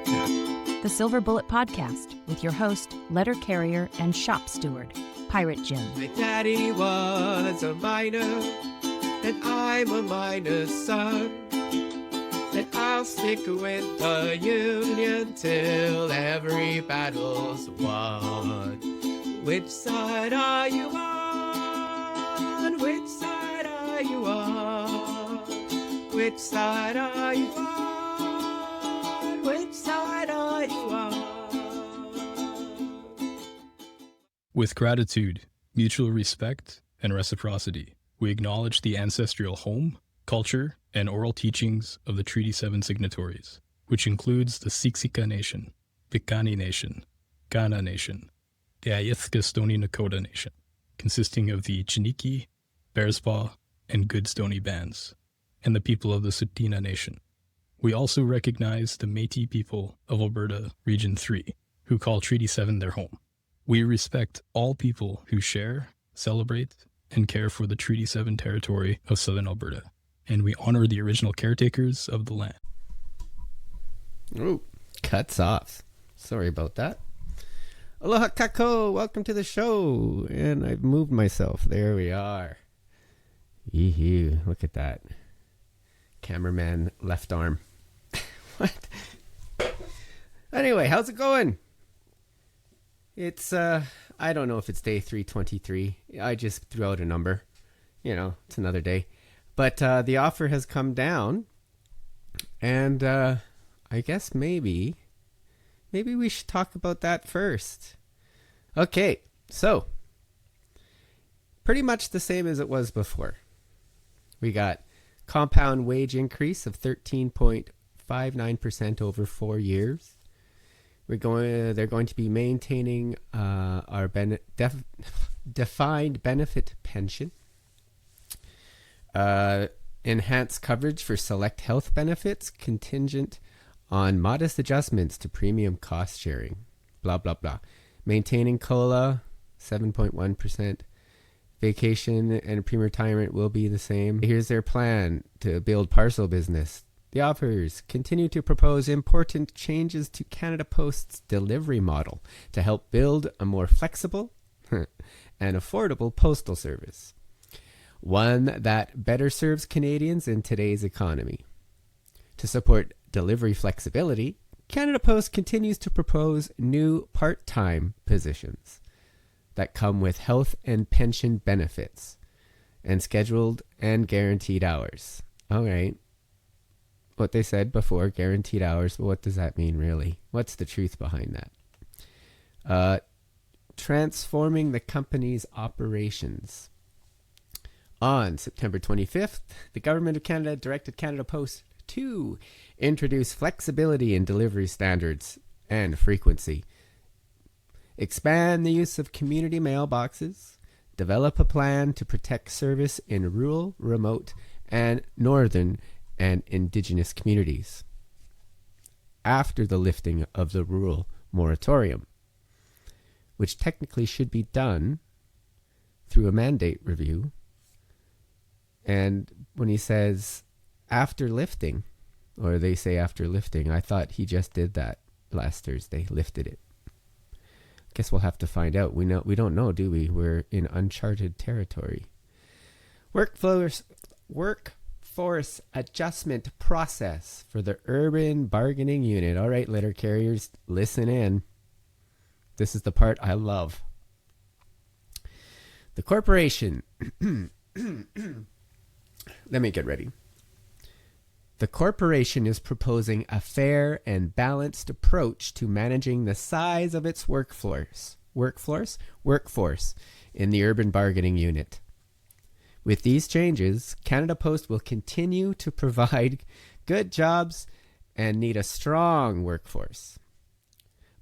The Silver Bullet Podcast with your host, letter carrier, and shop steward, Pirate Jim. My daddy was a miner, and I'm a miner's son. And I'll stick with the Union till every battle's won. Which side are you on? Which side are you on? Which side are you on? Which side are you on? With gratitude, mutual respect, and reciprocity, we acknowledge the ancestral home, culture, and oral teachings of the Treaty 7 signatories, which includes the Siksika Nation, Piikani Nation, Kaana Nation, the Ayithka Stony Nakota Nation, consisting of the Chiniki, Bearspaw, and Good Stony bands, and the people of the Tsuut'ina Nation. We also recognize the Métis people of Alberta Region 3, who call Treaty 7 their home. We respect all people who share, celebrate, and care for the Treaty 7 territory of Southern Alberta, and we honor the original caretakers of the land. Ooh, cuts off. Sorry about that. Aloha kako, welcome to the show. And I've moved myself. There we are. Yee-hoo, look at that. Cameraman left arm. What? Anyway, how's it going? It's, I don't know if it's day 323. I just threw out a number. You know, it's another day. But the offer has come down. And I guess maybe we should talk about that first. Okay, so pretty much the same as it was before. We got compound wage increase of 13.59% over 4 years. They're going to be maintaining our defined benefit pension. Enhanced coverage for select health benefits contingent on modest adjustments to premium cost sharing. Blah, blah, blah. Maintaining COLA, 7.1%. Vacation and pre-retirement will be the same. Here's their plan to build parcel business. The offers continue to propose important changes to Canada Post's delivery model to help build a more flexible and affordable postal service. One that better serves Canadians in today's economy. To support delivery flexibility, Canada Post continues to propose new part-time positions that come with health and pension benefits and scheduled and guaranteed hours. All right. What they said before, guaranteed hours, but what does that mean really? What's the truth behind that? Transforming the company's operations. On September 25th, the Government of Canada directed Canada Post to introduce flexibility in delivery standards and frequency, expand the use of community mailboxes, develop a plan to protect service in rural, remote, and northern and Indigenous communities after the lifting of the rural moratorium, which technically should be done through a mandate review. And when he says after lifting, or they say after lifting, I thought he just did that last Thursday, lifted it. Guess we'll have to find out. We don't know, do we? We're in uncharted territory. Workforce adjustment process for the urban bargaining unit. All right, letter carriers, listen in. This is the part I love. The corporation. Let me get ready. The corporation is proposing a fair and balanced approach to managing the size of its workforce in the urban bargaining unit. With these changes, Canada Post will continue to provide good jobs and need a strong workforce,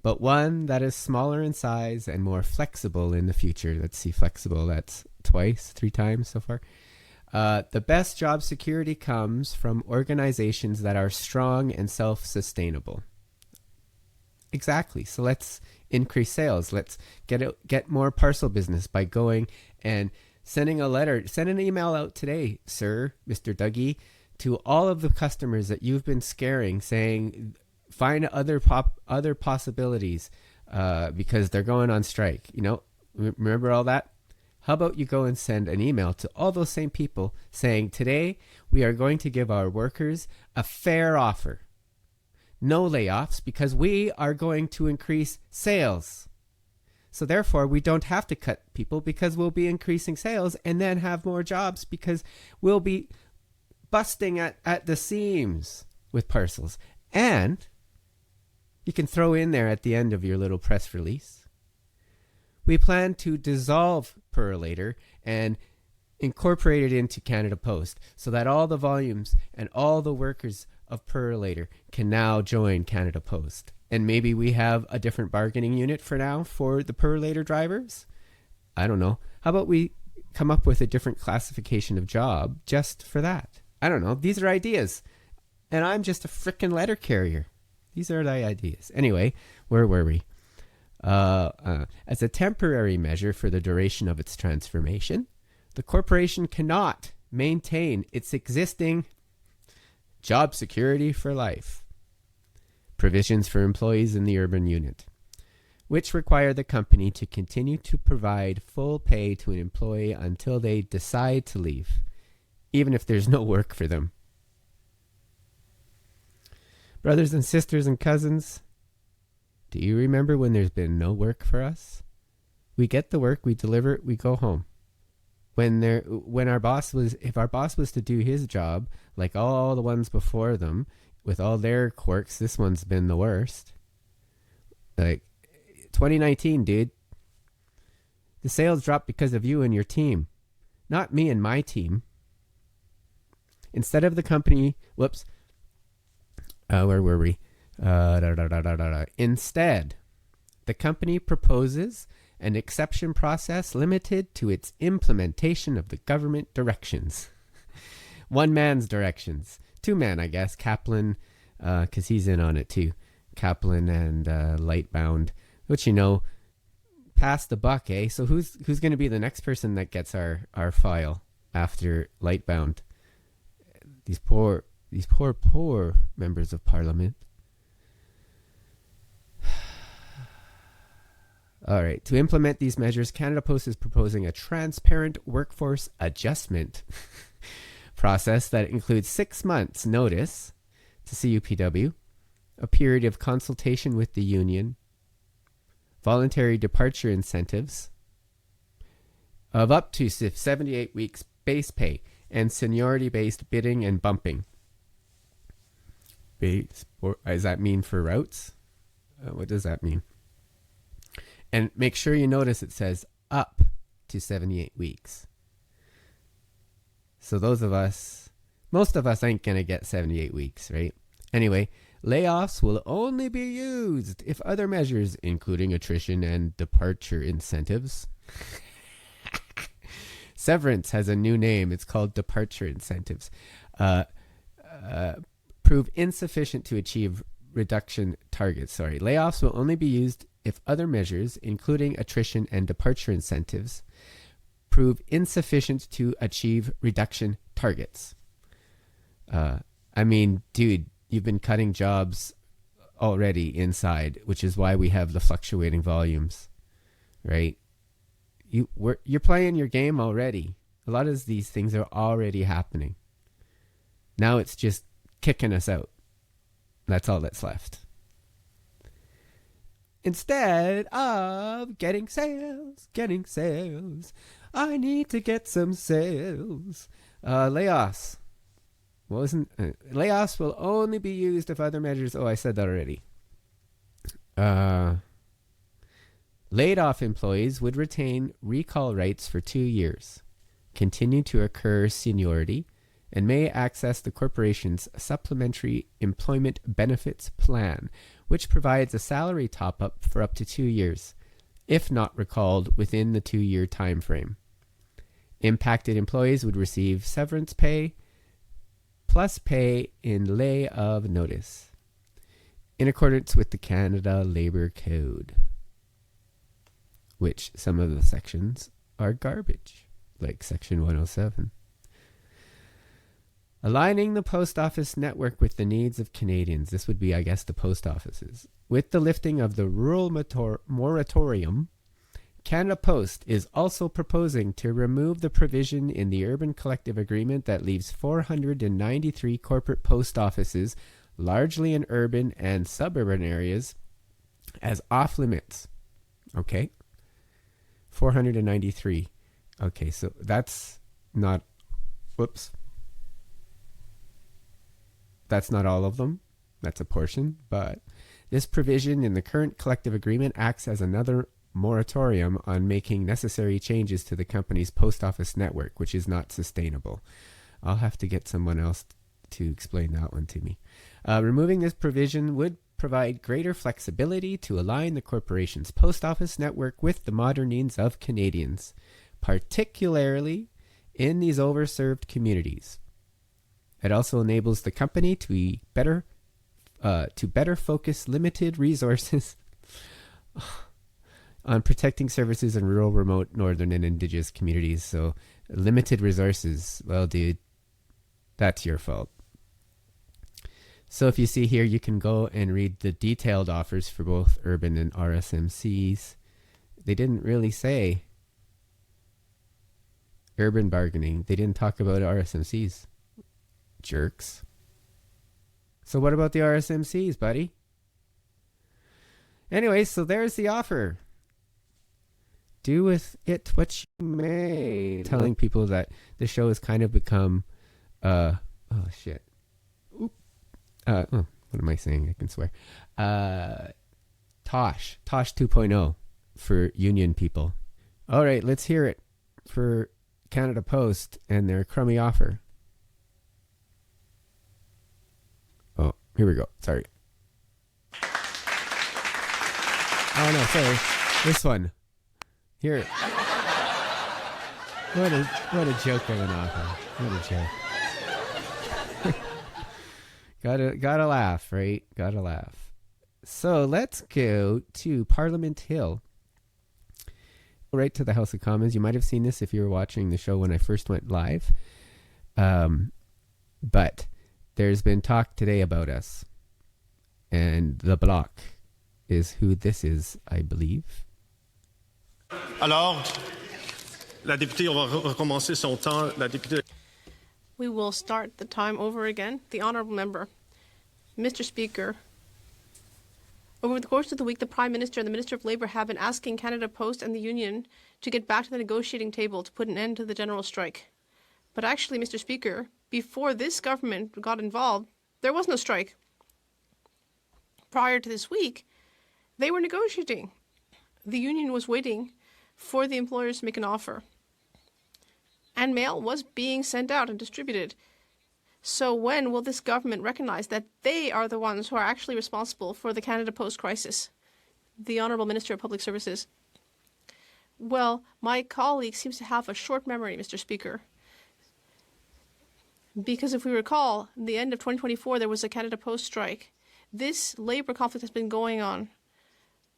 but one that is smaller in size and more flexible in the future. Let's see, flexible, that's three times so far. The best job security comes from organizations that are strong and self-sustainable. Exactly. So let's increase sales. Let's get more parcel business by going and sending a letter. Send an email out today, sir, Mr. Dougie, to all of the customers that you've been scaring, saying find other possibilities because they're going on strike. Remember all that? How about you go and send an email to all those same people saying, today we are going to give our workers a fair offer. No layoffs because we are going to increase sales. So therefore, we don't have to cut people because we'll be increasing sales and then have more jobs because we'll be busting at the seams with parcels. And you can throw in there at the end of your little press release, we plan to dissolve Purolator and incorporate it into Canada Post so that all the volumes and all the workers of Purolator can now join Canada Post. And maybe we have a different bargaining unit for now for the Purolator drivers. I don't know. How about we come up with a different classification of job just for that? I don't know. These are ideas. And I'm just a frickin' letter carrier. These are the ideas. Anyway, where were we? As a temporary measure for the duration of its transformation, the corporation cannot maintain its existing job security for life provisions for employees in the urban unit, which require the company to continue to provide full pay to an employee until they decide to leave, even if there's no work for them. Brothers and sisters and cousins, do you remember when there's been no work for us? We get the work, we deliver it, we go home. If our boss was to do his job like all the ones before them, with all their quirks, this one's been the worst. Like 2019, dude. The sales dropped because of you and your team, not me and my team. Instead of the company, where were we? Instead, the company proposes an exception process limited to its implementation of the government directions. One man's directions. Two man, I guess. Kaplan, because he's in on it too. Kaplan and Lightbound, which, pass the buck, eh? So who's going to be the next person that gets our file after Lightbound? These poor members of Parliament. All right. To implement these measures, Canada Post is proposing a transparent workforce adjustment process that includes 6 months notice to CUPW, a period of consultation with the union, voluntary departure incentives of up to 78 weeks base pay, and seniority-based bidding and bumping. Does that mean for routes? What does that mean? And make sure you notice it says up to 78 weeks. So most of us ain't going to get 78 weeks, right? Anyway, layoffs will only be used if other measures, including attrition and departure incentives. Severance has a new name. It's called departure incentives. Prove insufficient to achieve reduction targets. Layoffs will only be used if other measures, including attrition and departure incentives, prove insufficient to achieve reduction targets. Dude, you've been cutting jobs already inside, which is why we have the fluctuating volumes, right? You're playing your game already. A lot of these things are already happening. Now it's just kicking us out. That's all that's left. Instead of getting sales, I need to get some sales. Layoffs. Layoffs will only be used if other measures. Oh, I said that already. Laid off employees would retain recall rights for 2 years, continue to accrue seniority, and may access the corporation's supplementary employment benefits plan, which provides a salary top-up for up to 2 years, if not recalled within the 2-year time frame. Impacted employees would receive severance pay plus pay in lay of notice, in accordance with the Canada Labour Code, which some of the sections are garbage, like Section 107. Aligning the post office network with the needs of Canadians. This would be, I guess, the post offices. With the lifting of the rural moratorium, Canada Post is also proposing to remove the provision in the Urban Collective Agreement that leaves 493 corporate post offices, largely in urban and suburban areas, as off limits. Okay? 493. Okay, so that's not... Whoops. That's not all of them. That's a portion. But this provision in the current collective agreement acts as another moratorium on making necessary changes to the company's post office network, which is not sustainable. I'll have to get someone else to explain that one to me. Removing this provision would provide greater flexibility to align the corporation's post office network with the modern needs of Canadians, particularly in these overserved communities. It also enables the company to better focus limited resources on protecting services in rural, remote, northern, and indigenous communities. So limited resources. Well, dude, that's your fault. So if you see here, you can go and read the detailed offers for both urban and RSMCs. They didn't really say urban bargaining. They didn't talk about RSMCs. Jerks. So what about the RSMCs, buddy? Anyway, so there's the offer. Do with it what you may. Telling people that the show has kind of become, oh shit. What am I saying? I can swear. Tosh 2.0 for union people. All right, let's hear it for Canada Post and their crummy offer. Oh, here we go. Sorry. Oh no, sorry. This one. Here. What a joke of an offer. What a joke. Gotta laugh, right? Gotta laugh. So let's go to Parliament Hill. Right to the House of Commons. You might have seen this if you were watching the show when I first went live. But there's been talk today about us. And the Bloc is who this is, I believe. Alors, la députée, on va recommencer son temps. La députée... We will start the time over again. The Honourable Member. Mr. Speaker, over the course of the week, the Prime Minister and the Minister of Labour have been asking Canada Post and the Union to get back to the negotiating table to put an end to the general strike. But actually, Mr. Speaker, before this government got involved, there was no strike. Prior to this week, they were negotiating. The union was waiting for the employers to make an offer. And mail was being sent out and distributed. So when will this government recognize that they are the ones who are actually responsible for the Canada Post crisis? The Honourable Minister of Public Services. Well, my colleague seems to have a short memory, Mr. Speaker. Because if we recall, at the end of 2024, there was a Canada Post strike. This labour conflict has been going on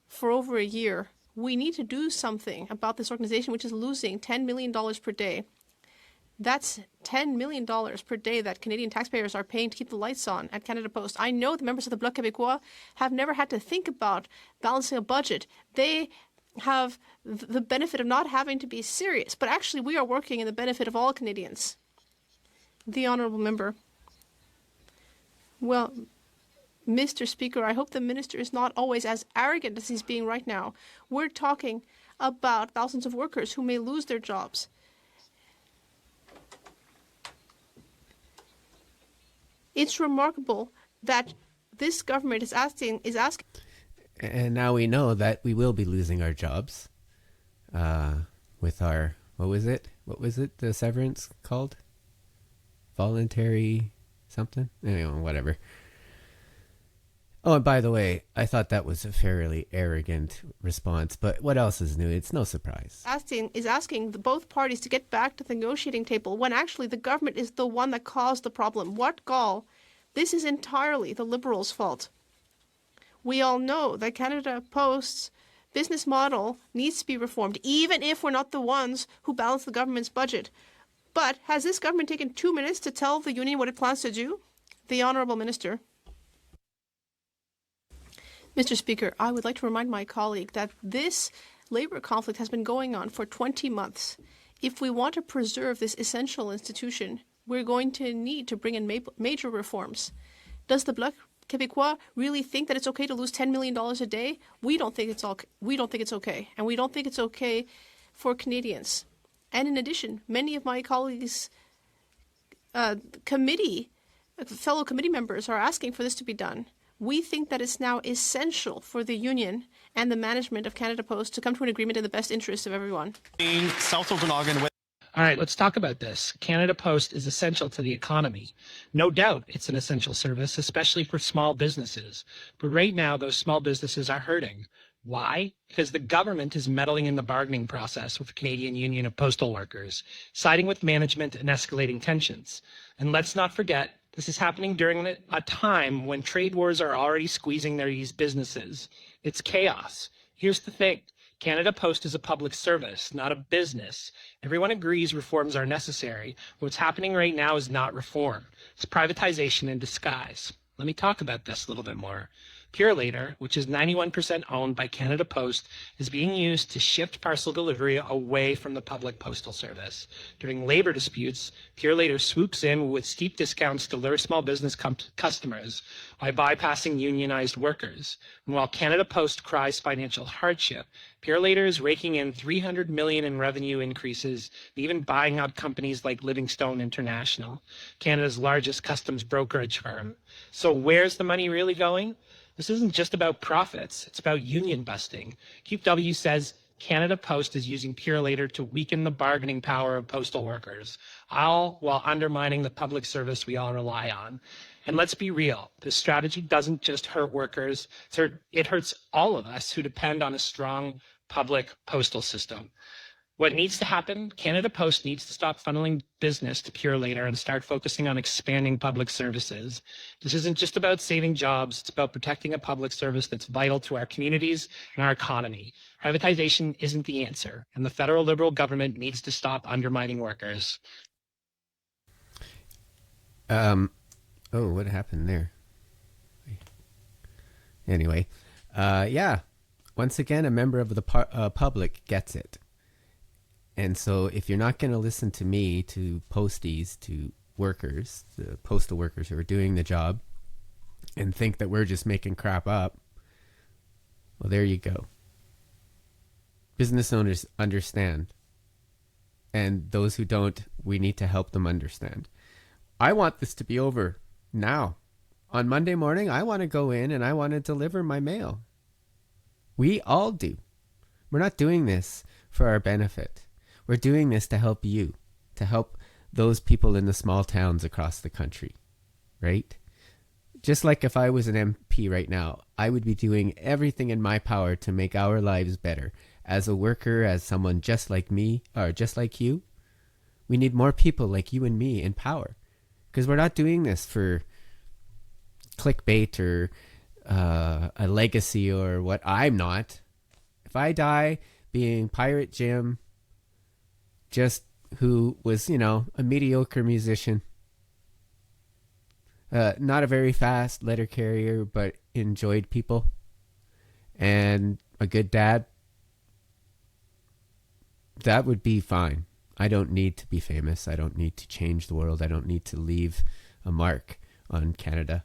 for over a year. We need to do something about this organization, which is losing $10 million per day. That's $10 million per day that Canadian taxpayers are paying to keep the lights on at Canada Post. I know the members of the Bloc Québécois have never had to think about balancing a budget. They have the benefit of not having to be serious, but actually we are working in the benefit of all Canadians. The Honourable Member. Well, Mr. Speaker, I hope the Minister is not always as arrogant as he's being right now. We're talking about thousands of workers who may lose their jobs. It's remarkable that this government is asking. And now we know that we will be losing our jobs with our, what was it? The severance called? Voluntary something? Anyway, whatever. Oh, and by the way, I thought that was a fairly arrogant response, but what else is new? It's no surprise. Asking both parties to get back to the negotiating table when actually the government is the one that caused the problem. What gall? This is entirely the Liberals' fault. We all know that Canada Post's business model needs to be reformed, even if we're not the ones who balance the government's budget. But has this government taken 2 minutes to tell the union what it plans to do? The Honourable Minister. Mr. Speaker, I would like to remind my colleague that this labour conflict has been going on for 20 months. If we want to preserve this essential institution, we're going to need to bring in major reforms. Does the Bloc Québécois really think that it's okay to lose $10 million a day? We don't think it's okay, and we don't think it's okay for Canadians. And in addition, many of my colleagues' fellow committee members are asking for this to be done. We think that it's now essential for the union and the management of Canada Post to come to an agreement in the best interest of everyone. South Okanagan. All right, let's talk about this. Canada Post is essential to the economy. No doubt it's an essential service, especially for small businesses. But right now, those small businesses are hurting. Why? Because the government is meddling in the bargaining process with the Canadian Union of Postal Workers, siding with management and escalating tensions. And let's not forget, this is happening during a time when trade wars are already squeezing these businesses. It's chaos. Here's the thing. Canada Post is a public service, not a business. Everyone agrees reforms are necessary. What's happening right now is not reform. It's privatization in disguise. Let me talk about this a little bit more. Purolator, which is 91% owned by Canada Post, is being used to shift parcel delivery away from the public postal service. During labor disputes, Purolator swoops in with steep discounts to lure small business customers by bypassing unionized workers. And while Canada Post cries financial hardship, Purolator is raking in $300 million in revenue increases, even buying out companies like Livingstone International, Canada's largest customs brokerage firm. So where's the money really going? This isn't just about profits, it's about union busting. CUPW says Canada Post is using Purolator to weaken the bargaining power of postal workers, all while undermining the public service we all rely on. And let's be real, this strategy doesn't just hurt workers, it hurts all of us who depend on a strong public postal system. What needs to happen, Canada Post needs to stop funneling business to Purolator and start focusing on expanding public services. This isn't just about saving jobs, it's about protecting a public service that's vital to our communities and our economy. Privatization isn't the answer, and the federal Liberal government needs to stop undermining workers. What happened there? Anyway, yeah. Once again, a member of the public gets it. And so if you're not going to listen to me, to posties, to workers, the postal workers who are doing the job, and think that we're just making crap up, well, there you go. Business owners understand. And those who don't, we need to help them understand. I want this to be over now. On Monday morning, I want to go in and I want to deliver my mail. We all do. We're not doing this for our benefit. We're doing this to help you, to help those people in the small towns across the country, right? Just like if I was an MP right now, I would be doing everything in my power to make our lives better. As a worker, as someone just like me, or just like you, we need more people like you and me in power. Because we're not doing this for clickbait or a legacy or what I'm not. If I die being Pirate Jim, just who was, a mediocre musician, not a very fast letter carrier, but enjoyed people, and a good dad, that would be fine. I don't need to be famous. I don't need to change the world. I don't need to leave a mark on Canada.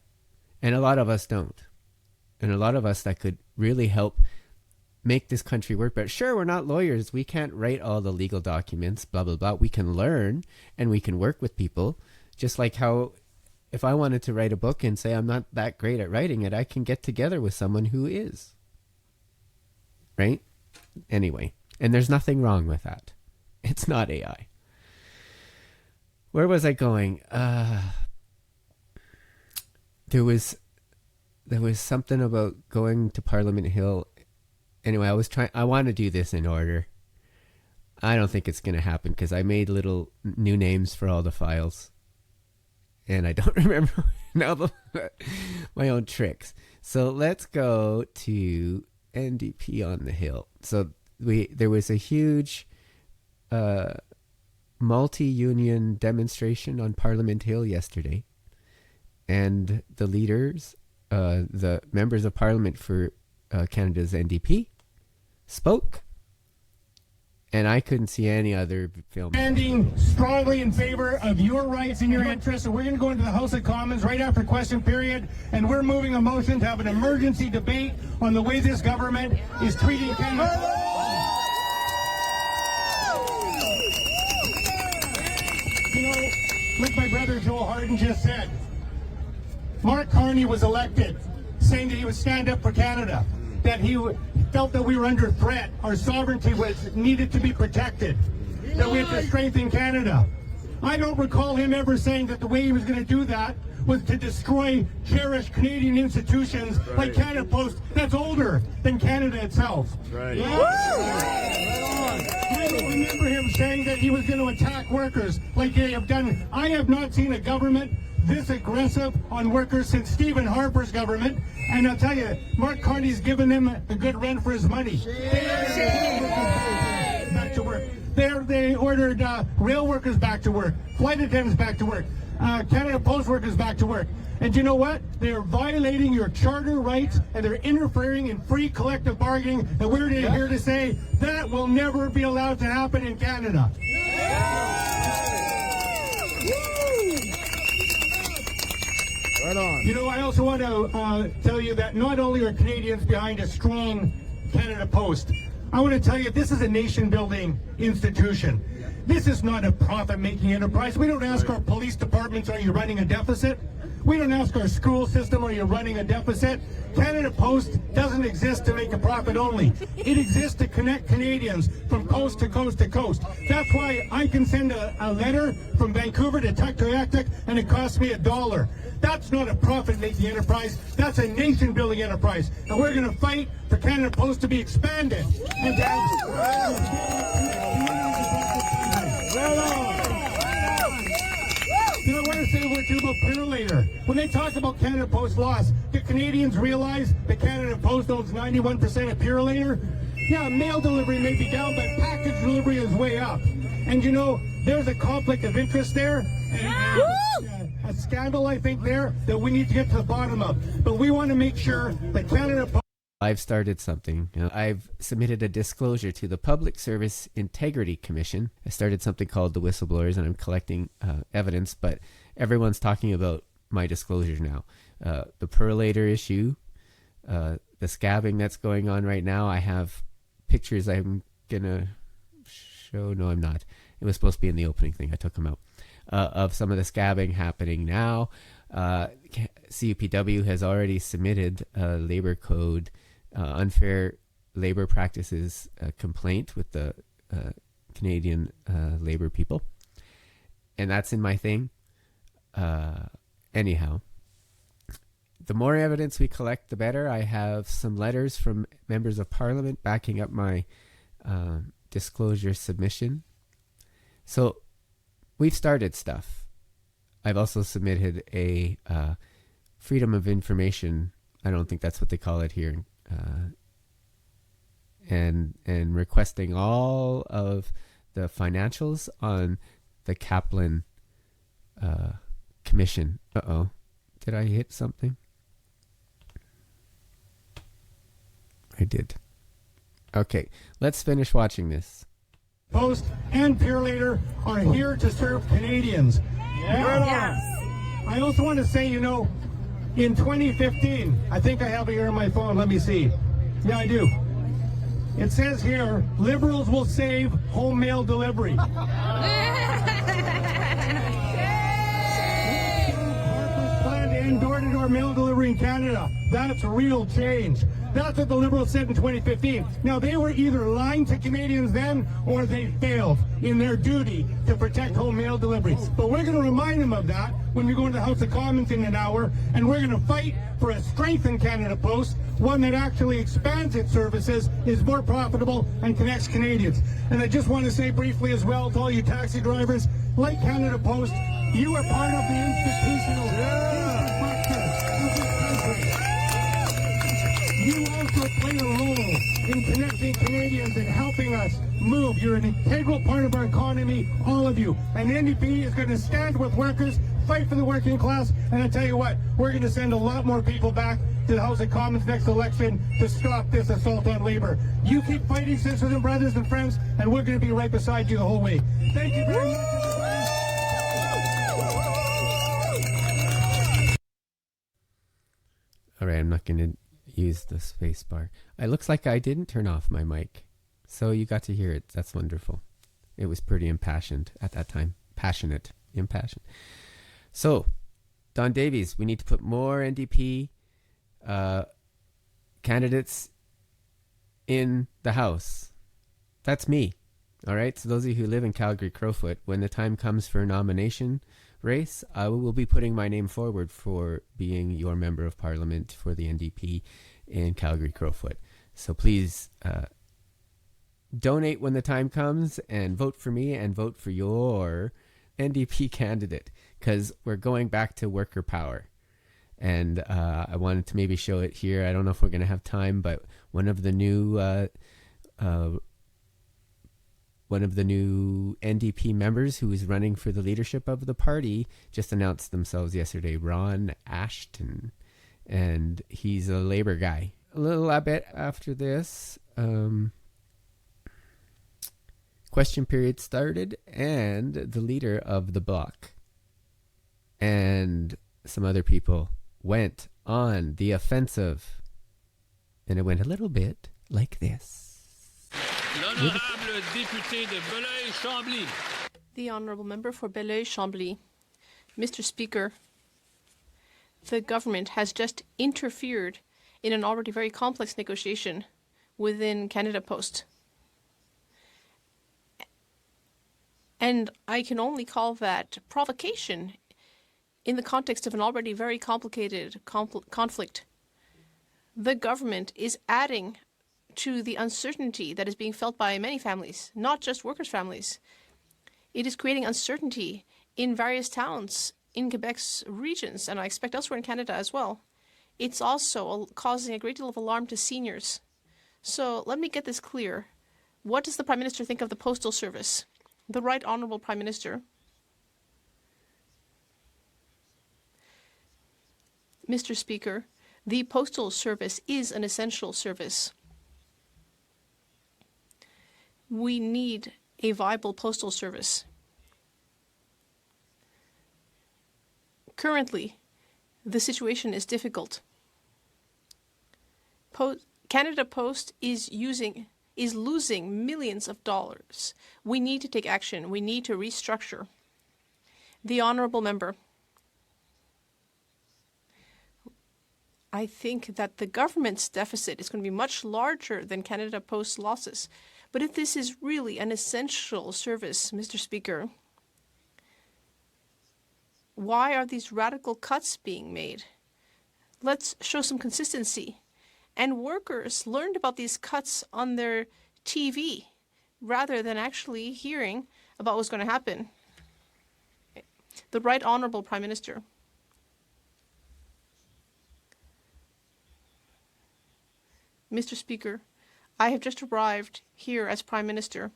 And a lot of us don't. And a lot of us that could really help make this country work. But sure, we're not lawyers. We can't write all the legal documents, blah, blah, blah. We can learn and we can work with people. Just like how if I wanted to write a book and say I'm not that great at writing it, I can get together with someone who is. Right? Anyway, and there's nothing wrong with that. It's not AI. Where was I going? There was something about going to Parliament Hill. Anyway, I want to do this in order. I don't think it's going to happen because I made little new names for all the files. And I don't remember now my own tricks. So let's go to NDP on the Hill. So there was a huge multi-union demonstration on Parliament Hill yesterday, and the leaders, the members of Parliament for Canada's NDP, spoke, and I couldn't see any other film. Standing strongly in favor of your rights and your interests, and we're going to go into the House of Commons right after question period, and we're moving a motion to have an emergency debate on the way this government is treating Canada. You know, like my brother Joel Harden just said, Mark Carney was elected saying that he would stand up for Canada, that he felt that we were under threat, our sovereignty was needed to be protected, that we had to strengthen Canada. I don't recall him ever saying that the way he was going to do that was to destroy cherished Canadian institutions like Canada Post that's older than Canada itself. Right. I don't remember him saying that he was going to attack workers like they have done. I have not seen a government this aggressive on workers since Stephen Harper's government, and I'll tell you, Mark Carney's given them a good rent for his money. Back to work. They ordered rail workers back to work, flight attendants back to work, Canada Post workers back to work. And you know what? They're violating your charter rights, and they're interfering in free collective bargaining, and we're here to say that will never be allowed to happen in Canada. Right on. You know, I also want to tell you that not only are Canadians behind a strong Canada Post, I want to tell you this is a nation-building institution. This is not a profit-making enterprise. We don't ask our police departments, are you running a deficit? We don't ask our school system, are you running a deficit? Canada Post doesn't exist to make a profit only. It exists to connect Canadians from coast to coast to coast. That's why I can send a letter from Vancouver to Tuktoyaktuk and it costs me $1. That's not a profit-making enterprise. That's a nation-building enterprise. And we're going to fight for Canada Post to be expanded. And you know, I want to say a word too about Purolator. When they talk about Canada Post loss, do Canadians realize that Canada Post owns 91% of Purolator? Yeah, mail delivery may be down, but package delivery is way up. And you know, there's a conflict of interest there, and a scandal, I think, there that we need to get to the bottom of. But we want to make sure that Canada Post... I've started something. I've submitted a disclosure to the Public Service Integrity Commission. I started something called the Whistleblowers, and I'm collecting evidence, but everyone's talking about my disclosure now. The Purolator issue, the scabbing that's going on right now. I have pictures I'm going to show. No, I'm not. It was supposed to be in the opening thing. I took them out. Of some of the scabbing happening now. CUPW has already submitted a labor code unfair labor practices complaint with the Canadian labor people, and that's in my thing. Anyhow, the more evidence we collect, the better. I have some letters from members of Parliament backing up my disclosure submission. So we've started stuff. I've also submitted a Freedom of Information, I don't think that's what they call it here, and requesting all of the financials on the Kaplan Commission. Uh-oh. Did I hit something? I did. Okay, let's finish watching this. Post and Purolator are here to serve Canadians. Yes. I also want to say, you know, in 2015, I think I have it here on my phone. Let me see. Yeah, I do. It says here, Liberals will save home mail delivery. Harper's plan to end door-to-door mail delivery in Canada. That's real change. That's what the Liberals said in 2015. Now, they were either lying to Canadians then, or they failed in their duty to protect home mail delivery. But we're going to remind them of that when we go into the House of Commons in an hour, and we're going to fight for a strengthened Canada Post, one that actually expands its services, is more profitable, and connects Canadians. And I just want to say briefly as well to all you taxi drivers, like Canada Post, you are part of the institutional infrastructure of this country. You also play a role in connecting Canadians and helping us move. You're an integral part of our economy, all of you. And NDP is going to stand with workers, fight for the working class, and I tell you what, we're going to send a lot more people back to the House of Commons next election to stop this assault on labor. You keep fighting, sisters and brothers and friends, and we're going to be right beside you the whole way. Thank you very much, everybody. All right, I'm not going to use the space bar. It looks like I didn't turn off my mic, so you got to hear it. That's wonderful. It was pretty impassioned at that time. Passionate. Impassioned. So, Don Davies, we need to put more NDP candidates in the House. That's me. All right, so those of you who live in Calgary Crowfoot, when the time comes for a nomination race, I will be putting my name forward for being your member of parliament for the NDP in Calgary Crowfoot. So please donate when the time comes and vote for me and vote for your NDP candidate, because we're going back to worker power. And I wanted to maybe show it here. I don't know if we're going to have time, but one of the new NDP members who is running for the leadership of the party just announced themselves yesterday, Ron Ashton, and he's a Labour guy. A little bit after this, question period started, and the leader of the bloc and some other people went on the offensive, and it went a little bit like this. L'honorable député de Belleuil-Chambly. The honourable member for Belleuil-Chambly. Mr. Speaker, the government has just interfered in an already very complex negotiation within Canada Post. And I can only call that provocation in the context of an already very complicated conflict. The government is adding to the uncertainty that is being felt by many families, not just workers' families. It is creating uncertainty in various towns in Quebec's regions, and I expect elsewhere in Canada as well. It's also causing a great deal of alarm to seniors. So let me get this clear. What does the Prime Minister think of the Postal Service? The Right Honourable Prime Minister. Mr. Speaker, the Postal Service is an essential service. We need a viable postal service. Currently, the situation is difficult. Canada Post is losing millions of dollars. We need to take action. We need to restructure. The honourable member. I think that the government's deficit is going to be much larger than Canada Post's losses. But if this is really an essential service, Mr. Speaker, why are these radical cuts being made? Let's show some consistency. And workers learned about these cuts on their TV rather than actually hearing about what's going to happen. The Right Honourable Prime Minister. Mr. Speaker, I have just arrived here as Prime Minister.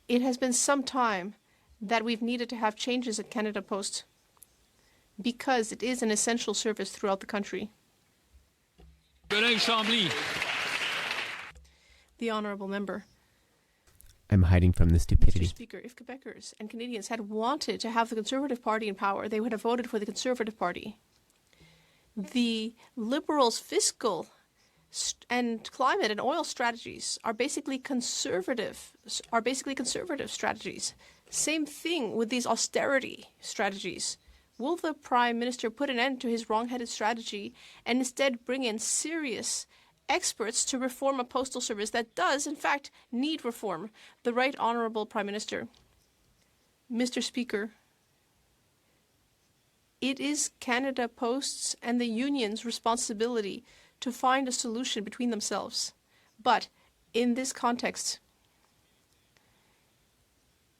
It has been some time that we've needed to have changes at Canada Post because it is an essential service throughout the country. Belleuil-Chambly. The honourable member. I'm hiding from the stupidity. Mr. Speaker, if Quebecers and Canadians had wanted to have the Conservative Party in power, they would have voted for the Conservative Party. The Liberals' fiscal and climate and oil strategies are basically conservative strategies. Same thing with these austerity strategies. Will the Prime Minister put an end to his wrong-headed strategy and instead bring in serious experts to reform a postal service that does, in fact, need reform? The Right Honourable Prime Minister. Mr. Speaker, it is Canada Post's and the union's responsibility to find a solution between themselves. But in this context,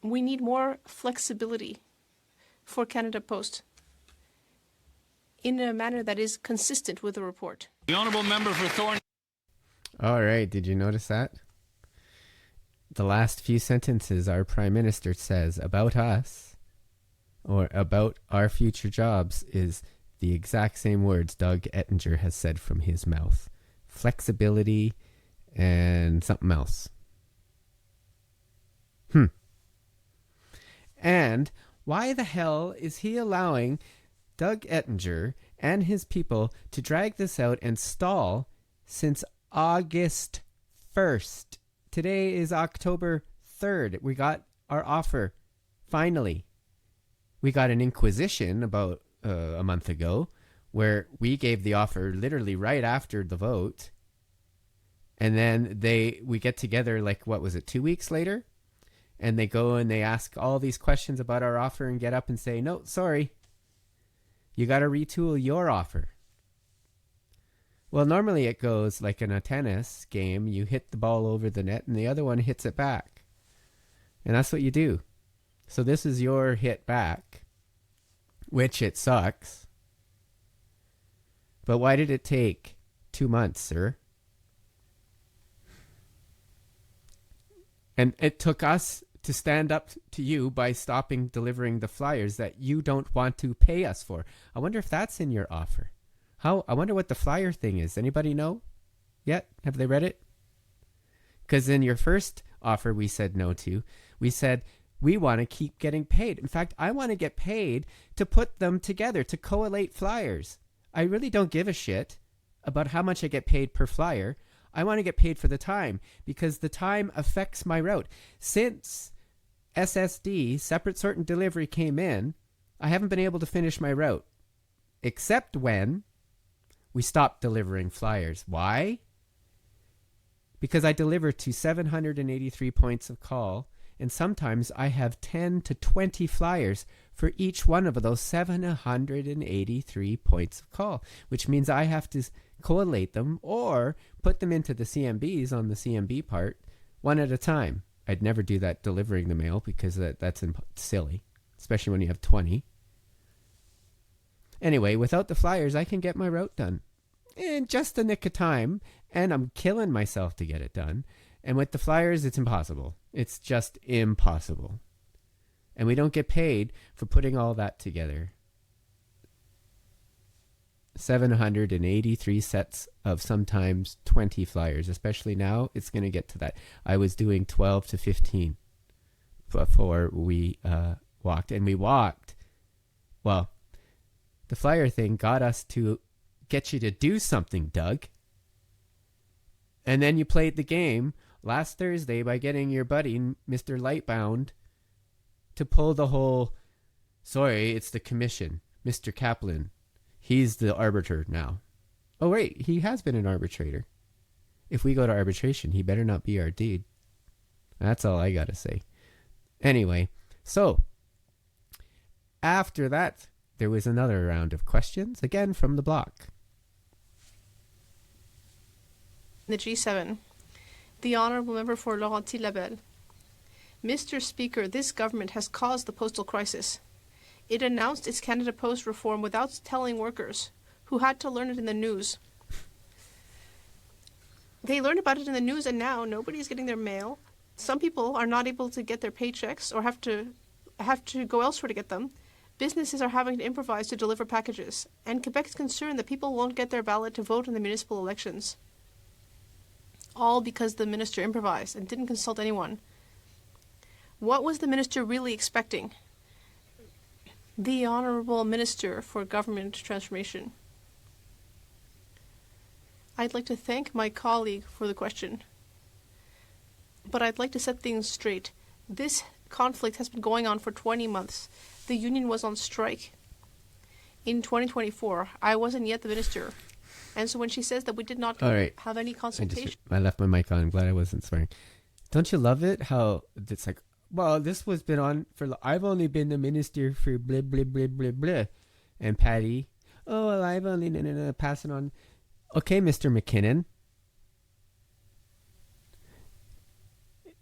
we need more flexibility for Canada Post. in a manner that is consistent with the report. The honourable member for Thorn. All right, did you notice that? The last few sentences our Prime Minister says about us or about our future jobs is the exact same words Doug Ettinger has said from his mouth. Flexibility and something else. And why the hell is he allowing Doug Ettinger and his people to drag this out and stall since August 1st? Today is October 3rd. We got our offer, finally. We got an inquisition about a month ago where we gave the offer literally right after the vote. And then we get together, like, what was it, 2 weeks later? And they go and they ask all these questions about our offer and get up and say, no, sorry, you got to retool your offer. Well, normally it goes like in a tennis game. You hit the ball over the net and the other one hits it back. And that's what you do. So this is your hit back, which it sucks. But why did it take 2 months, sir? And it took us to stand up to you by stopping delivering the flyers that you don't want to pay us for. I wonder if that's in your offer. I wonder what the flyer thing is. Anybody know yet? Have they read it? Because in your first offer we said no to, we said we want to keep getting paid. In fact, I want to get paid to put them together, to collate flyers. I really don't give a shit about how much I get paid per flyer. I want to get paid for the time because the time affects my route. Since SSD, separate sort and delivery, came in, I haven't been able to finish my route, except when we stopped delivering flyers. Why? Because I deliver to 783 points of call, and sometimes I have 10 to 20 flyers for each one of those 783 points of call, which means I have to collate them or put them into the CMBs on the CMB part one at a time. I'd never do that delivering the mail because that's silly, especially when you have 20. Anyway, without the flyers, I can get my route done in just the nick of time, and I'm killing myself to get it done. And with the flyers, it's impossible. It's just impossible. And we don't get paid for putting all that together. 783 sets of sometimes 20 flyers, especially now. It's going to get to that. I was doing 12 to 15 before we walked. And we walked. Well, the flyer thing got us to get you to do something, Doug. And then you played the game last Thursday by getting your buddy, Mr. Lightbound, to pull the whole, sorry, it's the commission, Mr. Kaplan. He's the arbiter now. Oh, wait, he has been an arbitrator. If we go to arbitration, he better not be our dude. That's all I got to say. Anyway, so after that, there was another round of questions, again from the block. The G7. The Honourable Member for Laurenti-Labelle. Mr. Speaker, this government has caused the postal crisis. It announced its Canada Post reform without telling workers, who had to learn it in the news. They learned about it in the news, and now nobody's getting their mail. Some people are not able to get their paychecks or have to go elsewhere to get them. Businesses are having to improvise to deliver packages, and Quebec is concerned that people won't get their ballot to vote in the municipal elections. All because the minister improvised and didn't consult anyone. What was the minister really expecting? The Honourable Minister for Government Transformation. I'd like to thank my colleague for the question, but I'd like to set things straight. This conflict has been going on for 20 months. The union was on strike. In 2024, I wasn't yet the minister, and so when she says that we did not have any consultation... I left my mic on. I'm glad I wasn't swearing. Don't you love it how it's like, well, this was been on for... I've only been the minister for blah, blah, blah, blah, blah. And Patty, oh, well, I've only... passing on. Okay, Mr. McKinnon.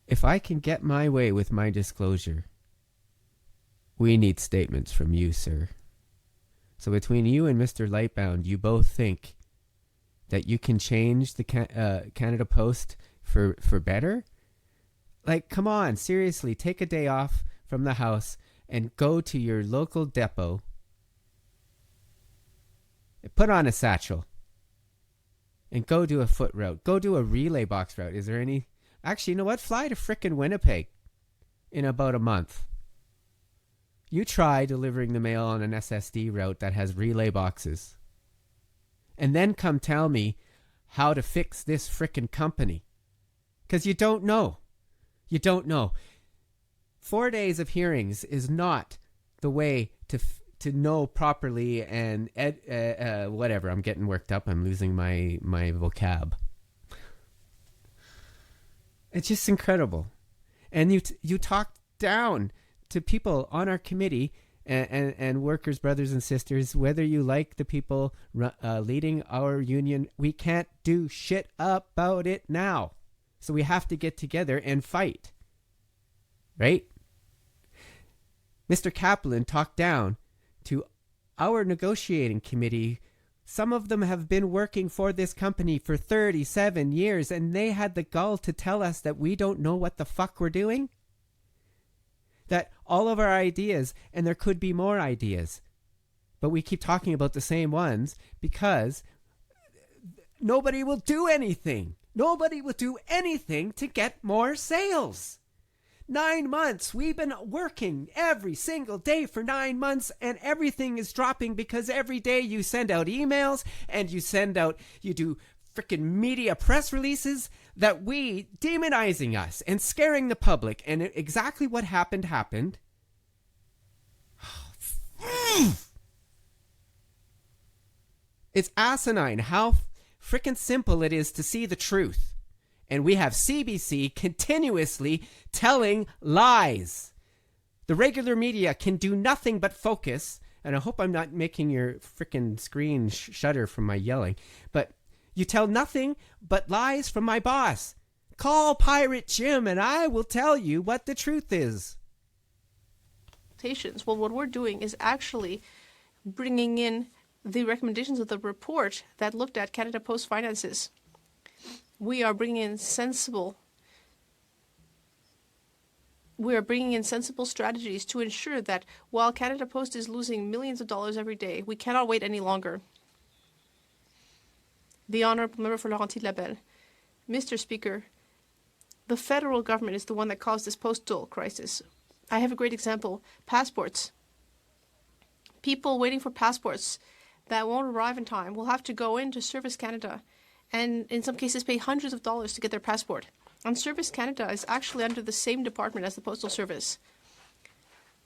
If I can get my way with my disclosure, we need statements from you, sir. So between you and Mr. Lightbound, you both think that you can change the Canada Post for better? Like, come on, seriously, take a day off from the house and go to your local depot. Put on a satchel and go do a foot route. Go do a relay box route. Is there any? Actually, you know what? Fly to frickin' Winnipeg in about a month. You try delivering the mail on an SSD route that has relay boxes. And then come tell me how to fix this frickin' company. Because you don't know. You don't know. 4 days of hearings is not the way to know properly and whatever. I'm getting worked up. I'm losing my vocab. It's just incredible. And you talk down to people on our committee and workers, brothers and sisters, whether you like the people leading our union, we can't do shit about it now. So we have to get together and fight. Right? Mr. Kaplan talked down to our negotiating committee. Some of them have been working for this company for 37 years, and they had the gall to tell us that we don't know what the fuck we're doing. That all of our ideas, and there could be more ideas, but we keep talking about the same ones because nobody will do anything. Nobody will do anything to get more sales. 9 months. We've been working every single day for 9 months, and everything is dropping because every day you send out emails and you do freaking media press releases that we demonizing us and scaring the public. And exactly what happened. It's asinine how freaking simple it is to see the truth. And we have CBC continuously telling lies. The regular media can do nothing but focus. And I hope I'm not making your freaking screen shudder from my yelling. But you tell nothing but lies from my boss. Call Pirate Jim and I will tell you what the truth is. Well, what we're doing is actually bringing in the recommendations of the report that looked at Canada Post finances. We are bringing in sensible strategies to ensure that while Canada Post is losing millions of dollars every day, we cannot wait any longer. The Honourable Member for Laurentides-Labelle. Mr. Speaker, the federal government is the one that caused this postal crisis. I have a great example. Passports. People waiting for passports that won't arrive in time will have to go into Service Canada and in some cases pay hundreds of dollars to get their passport. And Service Canada is actually under the same department as the Postal Service.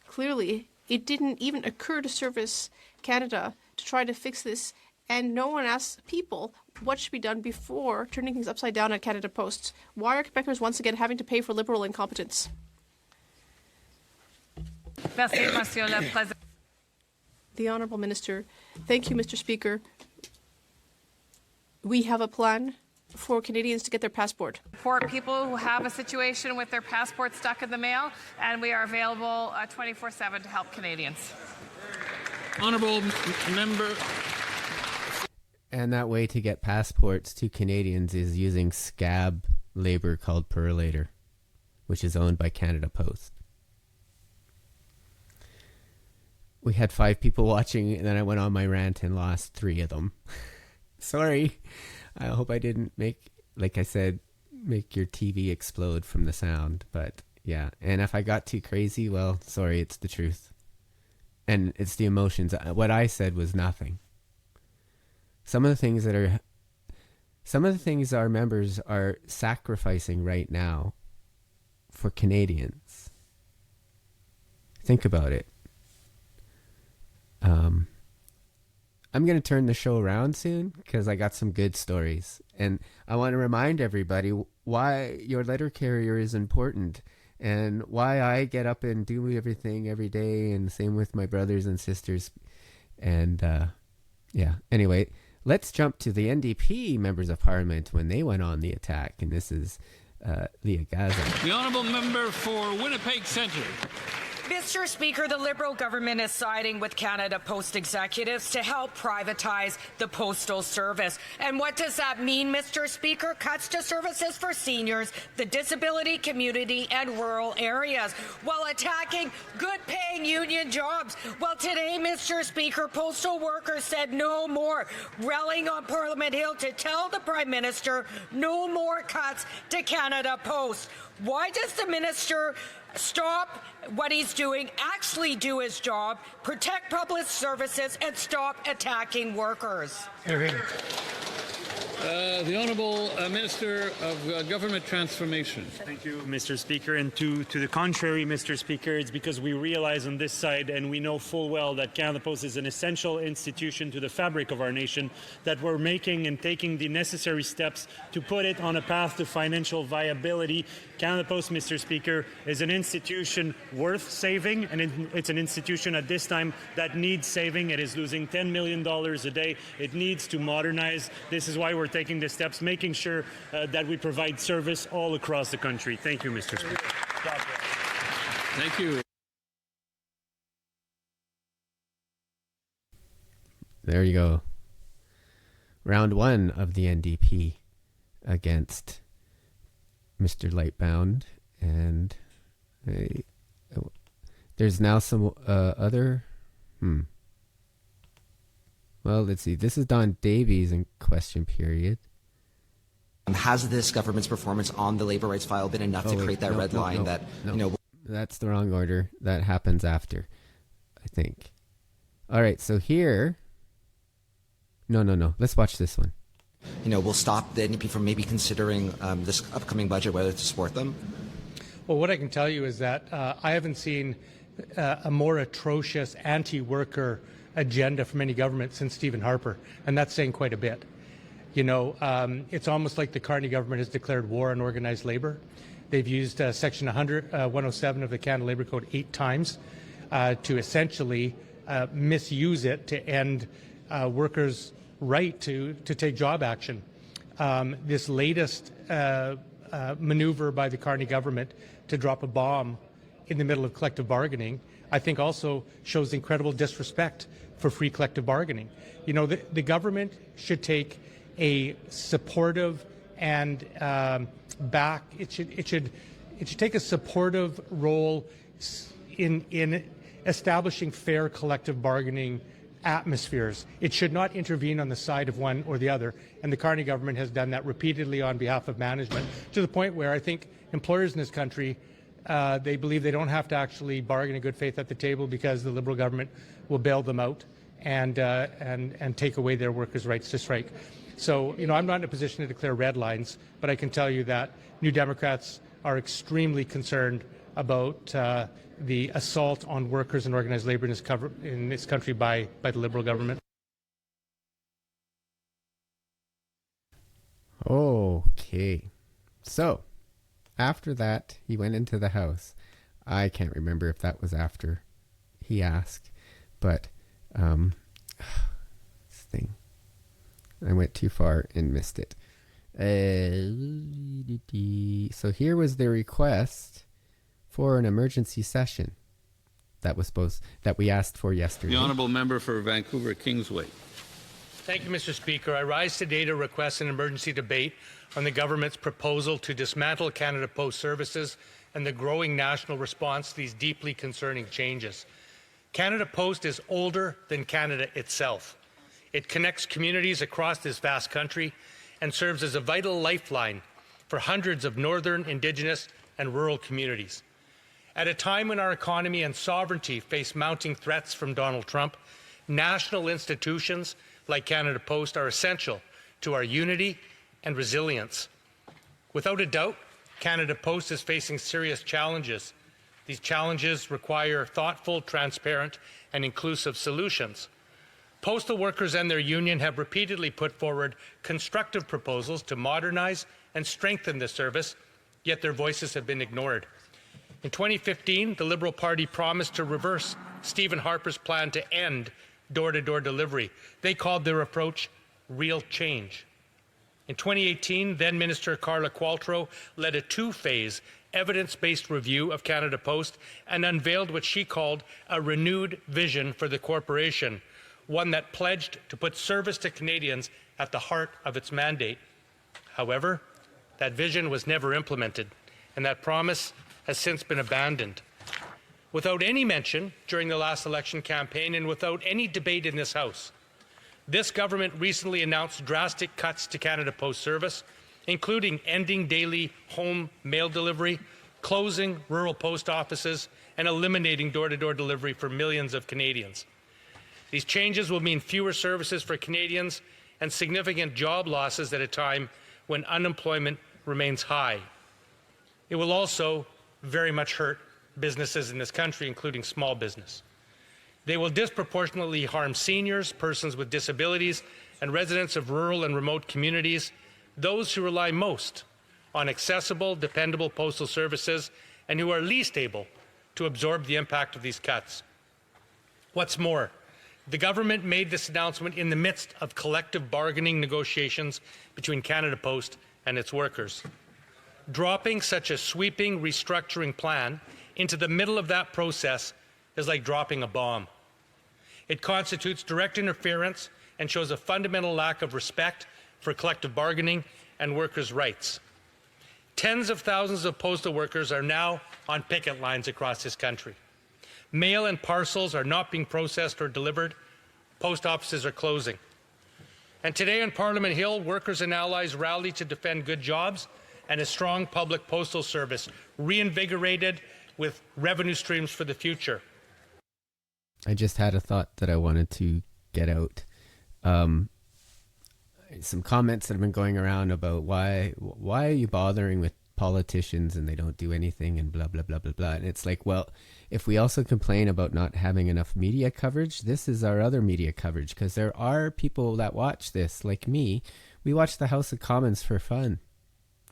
Clearly, it didn't even occur to Service Canada to try to fix this, and no one asked people what should be done before turning things upside down at Canada Post. Why are Quebecers once again having to pay for liberal incompetence? The Honourable Minister. Thank you, Mr. Speaker. We have a plan for Canadians to get their passport. For people who have a situation with their passport stuck in the mail, and we are available 24/7 to help Canadians. Honourable Member. And that way to get passports to Canadians is using scab labor called Purolator, which is owned by Canada Post. We had 5 people watching, and then I went on my rant and lost 3 of them. Sorry. I hope I didn't make your TV explode from the sound. But yeah, and if I got too crazy, well, sorry, it's the truth. And it's the emotions. What I said was nothing. Some of the things our members are sacrificing right now for Canadians. Think about it. I'm going to turn the show around soon because I got some good stories. And I want to remind everybody why your letter carrier is important and why I get up and do everything every day, and same with my brothers and sisters. And yeah, anyway, let's jump to the NDP members of Parliament when they went on the attack. And this is Leah Gaza. The Honourable Member for Winnipeg Centre. Mr. Speaker, the Liberal government is siding with Canada Post executives to help privatize the postal service. And what does that mean, Mr. Speaker? Cuts to services for seniors, the disability community, and rural areas, while attacking good-paying union jobs. Well, today, Mr. Speaker, postal workers said no more, rallying on Parliament Hill to tell the Prime Minister no more cuts to Canada Post. Why does the minister stop what he's doing, actually do his job, protect public services, and stop attacking workers? The Honourable Minister of Government Transformation. Thank you, Mr. Speaker. And to the contrary, Mr. Speaker, it's because we realize on this side, and we know full well that Canada Post is an essential institution to the fabric of our nation, that we're making and taking the necessary steps to put it on a path to financial viability. Canada Post, Mr. Speaker, is an institution worth saving, and it's an institution at this time that needs saving. It is losing $10 million a day. It needs to modernize. This is why we're taking the steps, making sure that we provide service all across the country. Thank you, Mr. Speaker. Thank you. There you go. Round one of the NDP against Mr. Lightbound, and there's now some other. Well, let's see. This is Don Davies in question period. Has this government's performance on the labour rights file been enough to create that red line that, you know... That's the wrong order. That happens after, I think. All right, so here... No. Let's watch this one. You know, will stop the NDP from maybe considering this upcoming budget, whether to support them? Well, what I can tell you is that I haven't seen a more atrocious anti-worker agenda from any government since Stephen Harper, and that's saying quite a bit. You know, it's almost like the Carney government has declared war on organized labor. They've used Section 107 of the Canada Labour Code 8 times to essentially misuse it to end workers' right to take job action. This latest maneuver by the Carney government to drop a bomb in the middle of collective bargaining, I think also shows incredible disrespect for free collective bargaining. You know, the government should take a supportive and it should take a supportive role in establishing fair collective bargaining atmospheres. It should not intervene on the side of one or the other, and the Carney government has done that repeatedly on behalf of management, to the point where I think employers in this country, they believe they don't have to actually bargain in good faith at the table because the Liberal government will bail them out and take away their workers' rights to strike. So, you know, I'm not in a position to declare red lines, but I can tell you that New Democrats are extremely concerned about the assault on workers and organized labor in this country by the Liberal government. Okay. So, after that, he went into the House. I can't remember if that was after he asked, but this thing. I went too far and missed it. So here was the request for an emergency session that we asked for yesterday. The Honourable Member for Vancouver Kingsway. Thank you, Mr. Speaker. I rise today to request an emergency debate on the government's proposal to dismantle Canada Post services and the growing national response to these deeply concerning changes. Canada Post is older than Canada itself. It connects communities across this vast country and serves as a vital lifeline for hundreds of northern, Indigenous, and rural communities. At a time when our economy and sovereignty face mounting threats from Donald Trump, national institutions like Canada Post are essential to our unity and resilience. Without a doubt, Canada Post is facing serious challenges. These challenges require thoughtful, transparent, and inclusive solutions. Postal workers and their union have repeatedly put forward constructive proposals to modernize and strengthen the service, yet their voices have been ignored. In 2015, the Liberal Party promised to reverse Stephen Harper's plan to end door-to-door delivery. They called their approach real change. In 2018, then Minister Carla Qualtrough led a two-phase evidence-based review of Canada Post and unveiled what she called a renewed vision for the corporation, one that pledged to put service to Canadians at the heart of its mandate. However, that vision was never implemented, and that promise has since been abandoned. Without any mention during the last election campaign and without any debate in this House, this government recently announced drastic cuts to Canada Post service, including ending daily home mail delivery, closing rural post offices, and eliminating door-to-door delivery for millions of Canadians. These changes will mean fewer services for Canadians and significant job losses at a time when unemployment remains high. It will also very much hurt businesses in this country, including small business. They will disproportionately harm seniors, persons with disabilities, and residents of rural and remote communities, those who rely most on accessible, dependable postal services and who are least able to absorb the impact of these cuts. What's more, the government made this announcement in the midst of collective bargaining negotiations between Canada Post and its workers. Dropping such a sweeping restructuring plan into the middle of that process is like dropping a bomb. It constitutes direct interference and shows a fundamental lack of respect for collective bargaining and workers' rights. Tens of thousands of postal workers are now on picket lines across this country. Mail and parcels are not being processed or delivered. Post offices are closing. And today on Parliament Hill, workers and allies rallied to defend good jobs and a strong public postal service, reinvigorated with revenue streams for the future. I just had a thought that I wanted to get out. Some comments that have been going around about why are you bothering with politicians and they don't do anything and blah, blah, blah, blah, blah. And it's like, well, if we also complain about not having enough media coverage, this is our other media coverage, because there are people that watch this, like me. We watch the House of Commons for fun,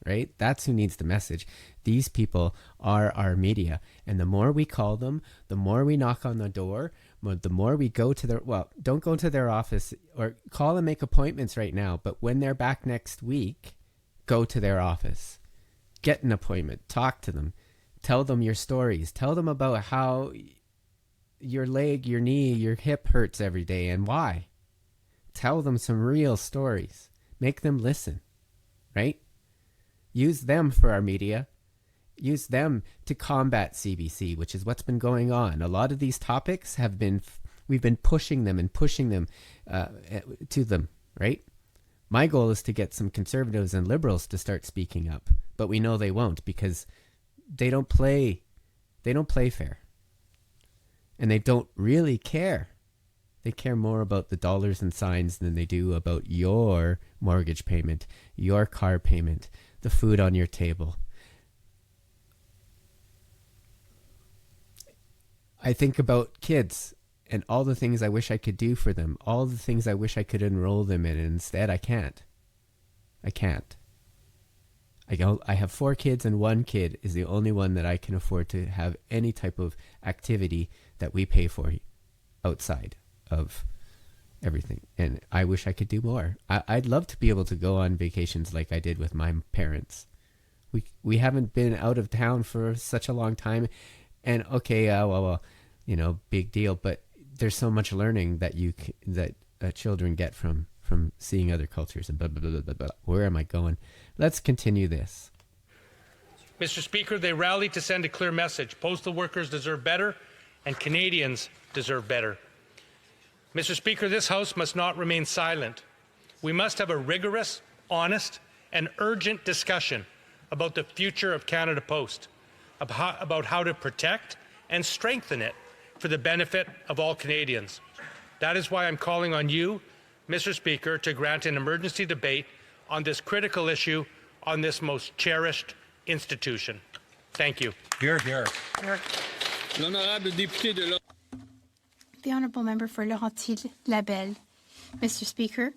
right? That's who needs the message. These people are our media. And the more we call them, the more we knock on the door, the more we go to their, well, don't go to their office or call and make appointments right now. But when they're back next week, go to their office. Get an appointment, talk to them, tell them your stories, tell them about how your leg, your knee, your hip hurts every day and why. Tell them some real stories. Make them listen, right? Use them for our media. Use them to combat CBC, which is what's been going on. A lot of these topics we've been pushing them to them, right? My goal is to get some conservatives and liberals to start speaking up, but we know they won't because they don't play fair. And they don't really care. They care more about the dollars and signs than they do about your mortgage payment, your car payment, the food on your table. I think about kids and all the things I wish I could do for them, all the things I wish I could enroll them in, and instead I can't. I have 4 kids, and 1 kid is the only one that I can afford to have any type of activity that we pay for outside of everything. And I wish I could do more. I'd love to be able to go on vacations like I did with my parents. We haven't been out of town for such a long time. And okay, big deal. But there's so much learning that children get from seeing other cultures and blah, blah, blah, blah, blah. Where am I going? Let's continue this. Mr. Speaker, they rallied to send a clear message. Postal workers deserve better, and Canadians deserve better. Mr. Speaker, this House must not remain silent. We must have a rigorous, honest, and urgent discussion about the future of Canada Post, about how to protect and strengthen it for the benefit of all Canadians. That is why I'm calling on you, Mr. Speaker, to grant an emergency debate on this critical issue on this most cherished institution. Thank you. Here, here. L'honorable député de The Honourable Member for Laurentides-Labelle. Mr. Speaker,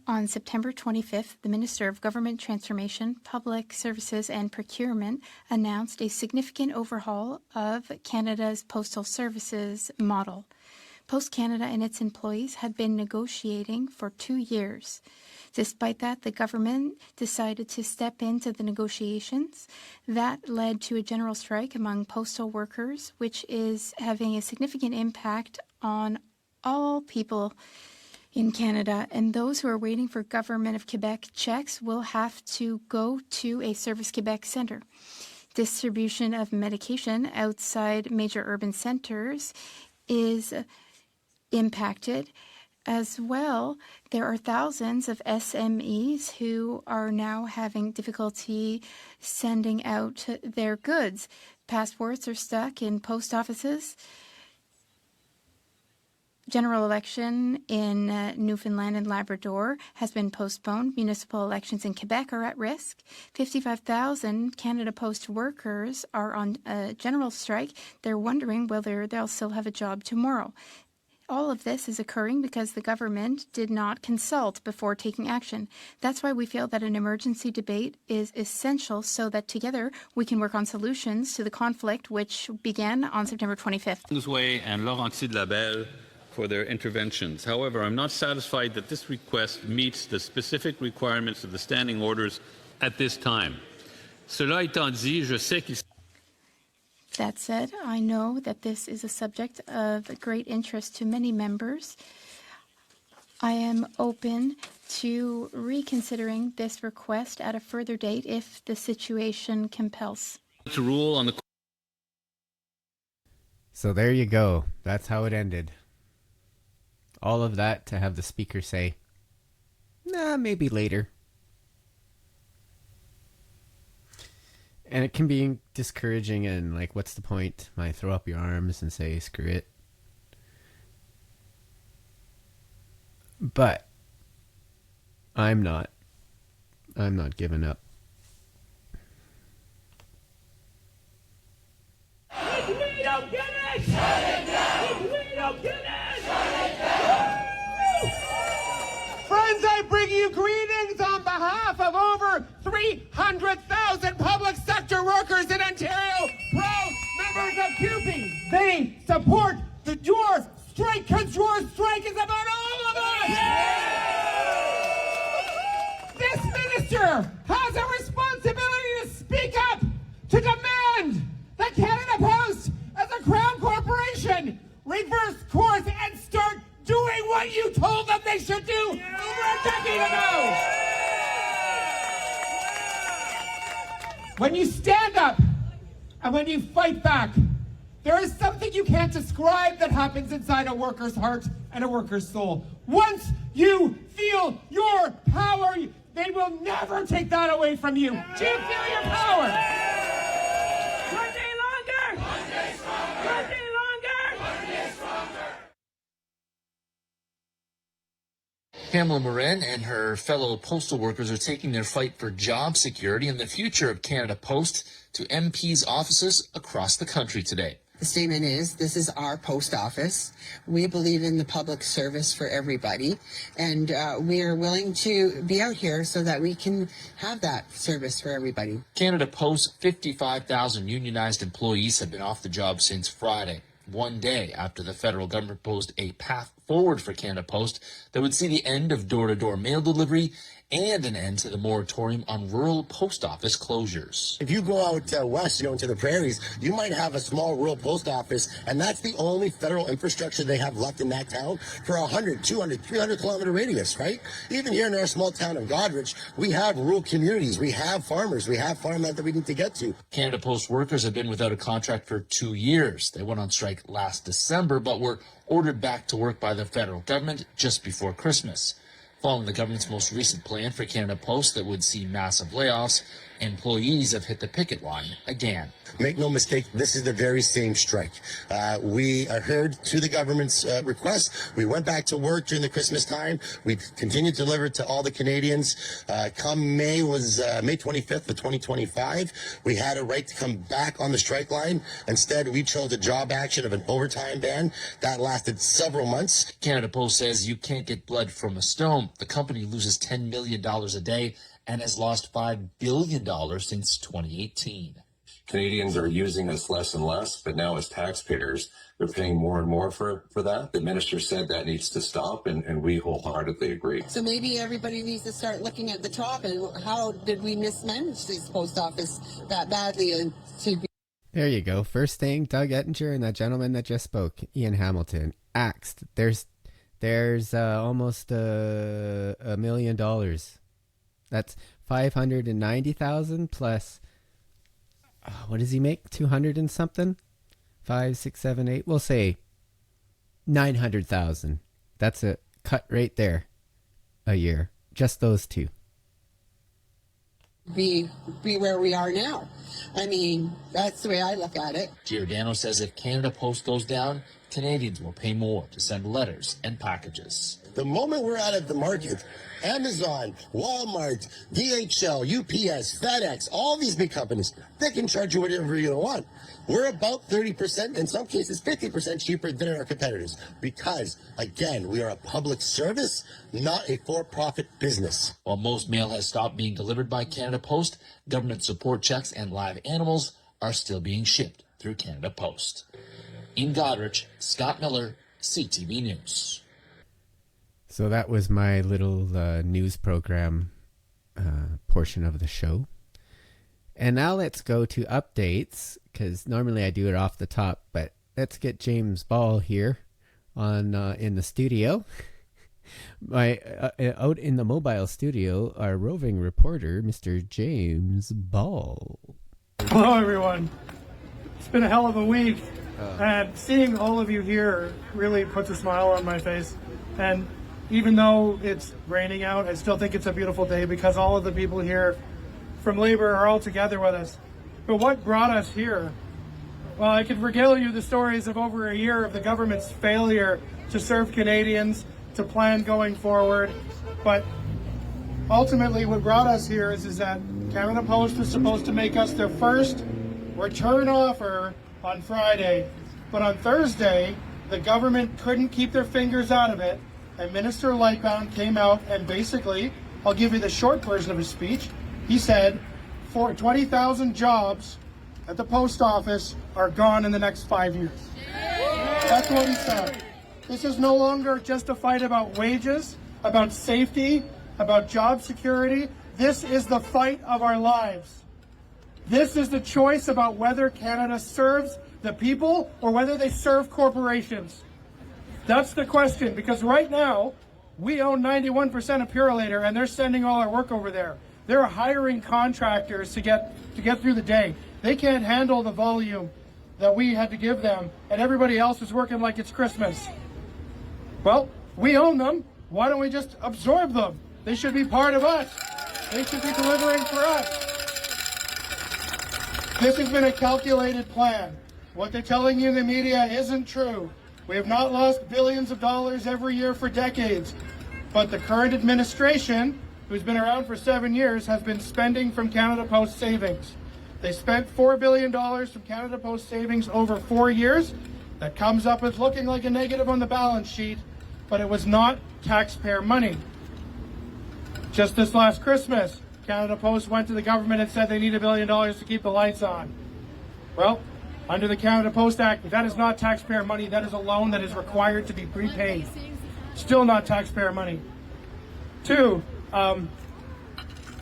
on September 25th, the Minister of Government Transformation, Public Services and Procurement announced a significant overhaul of Canada's postal services model. Post Canada and its employees had been negotiating for 2 years. Despite that, the government decided to step into the negotiations. That led to a general strike among postal workers, which is having a significant impact on all people in Canada. And those who are waiting for Government of Quebec checks will have to go to a Service Quebec centre. Distribution of medication outside major urban centres is impacted. As well, there are thousands of SMEs who are now having difficulty sending out their goods. Passports are stuck in post offices. General election in Newfoundland and Labrador has been postponed. Municipal elections in Quebec are at risk. 55,000 Canada Post workers are on a general strike. They're wondering whether they'll still have a job tomorrow. All of this is occurring because the government did not consult before taking action. That's why we feel that an emergency debate is essential so that together we can work on solutions to the conflict which began on September 25th. Kingsway and Laurentides-Labelle for their interventions. However, I'm not satisfied that this request meets the specific requirements of the standing orders at this time. Cela étant dit, je sais qu'il That said, I know that this is a subject of great interest to many members. I am open to reconsidering this request at a further date if the situation compels. To rule on the. So there you go. That's how it ended. All of that to have the speaker say, nah, maybe later. And it can be discouraging and like, what's the point? Might throw up your arms and say, screw it. But I'm not giving up. We don't get it! We don't get it! Friends, I bring you greetings on behalf of over 300,000 public sector workers in Ontario, proud members of CUPW. They support your strike because your strike is about all of us. This minister has a responsibility to speak up, to demand that Canada Post, as a Crown corporation, reverse course and start doing what you told them they should do over a decade ago. When you stand up and when you fight back, there is something you can't describe that happens inside a worker's heart and a worker's soul. Once you feel your power, they will never take that away from you. Do you feel your power? One day longer! One day stronger! One day longer! One day stronger! Pamela Morin and her fellow postal workers are taking their fight for job security and the future of Canada Post to MPs' offices across the country today. The statement is, this is our post office. We believe in the public service for everybody, and we are willing to be out here so that we can have that service for everybody. Canada Post's 55,000 unionized employees have been off the job since Friday, one day after the federal government proposed a path forward for Canada Post that would see the end of door-to-door mail delivery and an end to the moratorium on rural post office closures. If you go out west, into the prairies, you might have a small rural post office, and that's the only federal infrastructure they have left in that town for 100, 200, 300 kilometer radius, right? Even here in our small town of Goderich, we have rural communities, we have farmers, we have farmland that we need to get to. Canada Post workers have been without a contract for 2 years. They went on strike last December, but were ordered back to work by the federal government just before Christmas. Following the government's most recent plan for Canada Post that would see massive layoffs, employees have hit the picket line again. Make no mistake, this is the very same strike. We adhered to the government's request. We went back to work during the Christmas time. We continued to deliver to all the Canadians. Come May 25th of 2025, we had a right to come back on the strike line. Instead, we chose a job action of an overtime ban. That lasted several months. Canada Post says you can't get blood from a stone. The company loses $10 million a day and has lost $5 billion since 2018. Canadians are using us less and less, but now as taxpayers, they're paying more and more for that. The minister said that needs to stop, and we wholeheartedly agree. So maybe everybody needs to start looking at the top and how did we mismanage this post office that badly and to be. There you go. First thing, Doug Ettinger and that gentleman that just spoke, Ian Hamilton, axed. There's almost $1 million. That's 590,000 plus. What does he make? 200 and something? 5, 6, 7, 8. We'll say 900,000. That's a cut right there a year. Just those two. Be where we are now. I mean, that's the way I look at it. Giordano says if Canada Post goes down, Canadians will pay more to send letters and packages. The moment we're out of the market, Amazon, Walmart, DHL, UPS, FedEx, all these big companies, they can charge you whatever you want. We're about 30%, in some cases 50% cheaper than our competitors because, again, we are a public service, not a for-profit business. While most mail has stopped being delivered by Canada Post, government support checks and live animals are still being shipped through Canada Post. In Goderich, Scott Miller, CTV News. So that was my little news program portion of the show. And now let's go to updates, because normally I do it off the top, but let's get James Ball here on in the studio. Out in the mobile studio, our roving reporter, Mr. James Ball. Hello, everyone. It's been a hell of a week, and seeing all of you here really puts a smile on my face. And even though it's raining out, I still think it's a beautiful day because all of the people here from Labour are all together with us. But what brought us here? Well, I could regale you the stories of over a year of the government's failure to serve Canadians, to plan going forward. But ultimately what brought us here is that Canada Post was supposed to make us their first return offer on Friday. But on Thursday, the government couldn't keep their fingers out of it, and Minister Lightbound came out and basically, I'll give you the short version of his speech, he said, for 20,000 jobs at the post office are gone in the next 5 years. That's what he said. This is no longer just a fight about wages, about safety, about job security. This is the fight of our lives. This is the choice about whether Canada serves the people or whether they serve corporations. That's the question, because right now, we own 91% of Purolator, and they're sending all our work over there. They're hiring contractors to get through the day. They can't handle the volume that we had to give them, and everybody else is working like it's Christmas. Well, we own them. Why don't we just absorb them? They should be part of us. They should be delivering for us. This has been a calculated plan. What they're telling you in the media isn't true. We have not lost billions of dollars every year for decades. But the current administration, who's been around for 7 years, has been spending from Canada Post savings. They spent $4 billion from Canada Post savings over 4 years. That comes up as looking like a negative on the balance sheet, but it was not taxpayer money. Just this last Christmas, Canada Post went to the government and said they need $1 billion to keep the lights on. Well, under the Canada Post Act, that is not taxpayer money. That is a loan that is required to be prepaid. Still not taxpayer money. 2,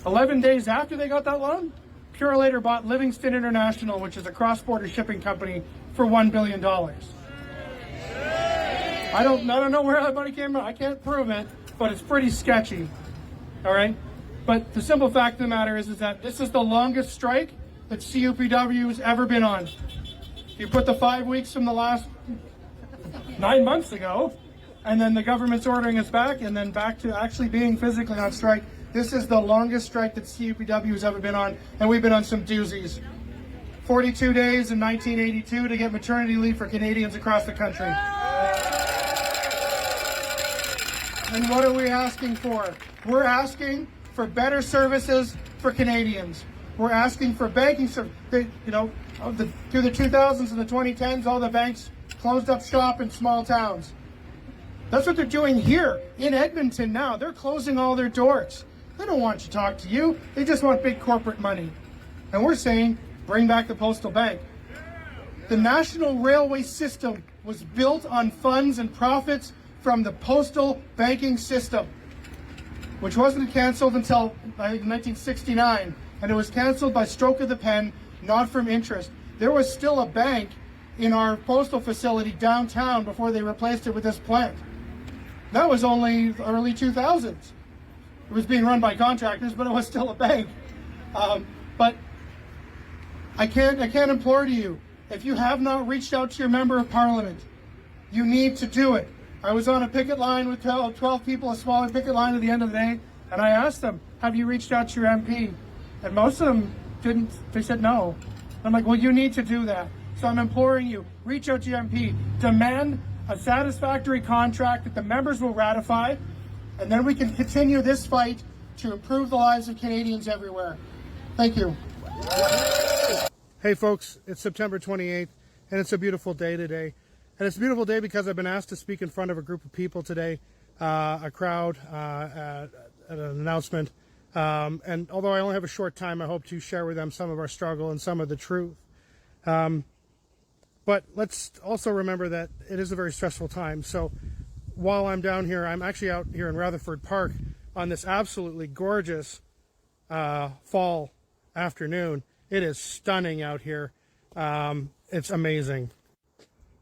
11 days after they got that loan, Purolator bought Livingston International, which is a cross-border shipping company, for $1 billion. I don't know where that money came from. I can't prove it, but it's pretty sketchy. All right? But the simple fact of the matter is that this is the longest strike that CUPW has ever been on. If you put the 5 weeks from the last 9 months ago, and then the government's ordering us back, and then back to actually being physically on strike, this is the longest strike that CUPW has ever been on, and we've been on some doozies. 42 days in 1982 to get maternity leave for Canadians across the country. And what are we asking for? We're asking for better services for Canadians. We're asking for banking service. Through the 2000s and the 2010s, all the banks closed up shop in small towns. That's what they're doing here in Edmonton now. They're closing all their doors. They don't want to talk to you. They just want big corporate money. And we're saying, bring back the postal bank. The national railway system was built on funds and profits from the postal banking system, which wasn't canceled until 1969, and it was canceled by stroke of the pen, not from interest. There was still a bank in our postal facility downtown before they replaced it with this plant. That was only early 2000s. It was being run by contractors, but it was still a bank. But I can't implore to you, if you have not reached out to your member of parliament, you need to do it. I was on a picket line with 12 people, a smaller picket line at the end of the day, and I asked them, have you reached out to your MP? And most of them didn't. They said no. I'm like, well, you need to do that. So I'm imploring you, reach out to your MP, demand a satisfactory contract that the members will ratify, and then we can continue this fight to improve the lives of Canadians everywhere. Thank you. Hey folks, it's September 28th, and it's a beautiful day today. And it's a beautiful day because I've been asked to speak in front of a group of people today, a crowd, at an announcement. And although I only have a short time, I hope to share with them some of our struggle and some of the truth. But let's also remember that it is a very stressful time. So while I'm down here, I'm actually out here in Rutherford Park on this absolutely gorgeous fall afternoon. It is stunning out here. It's amazing.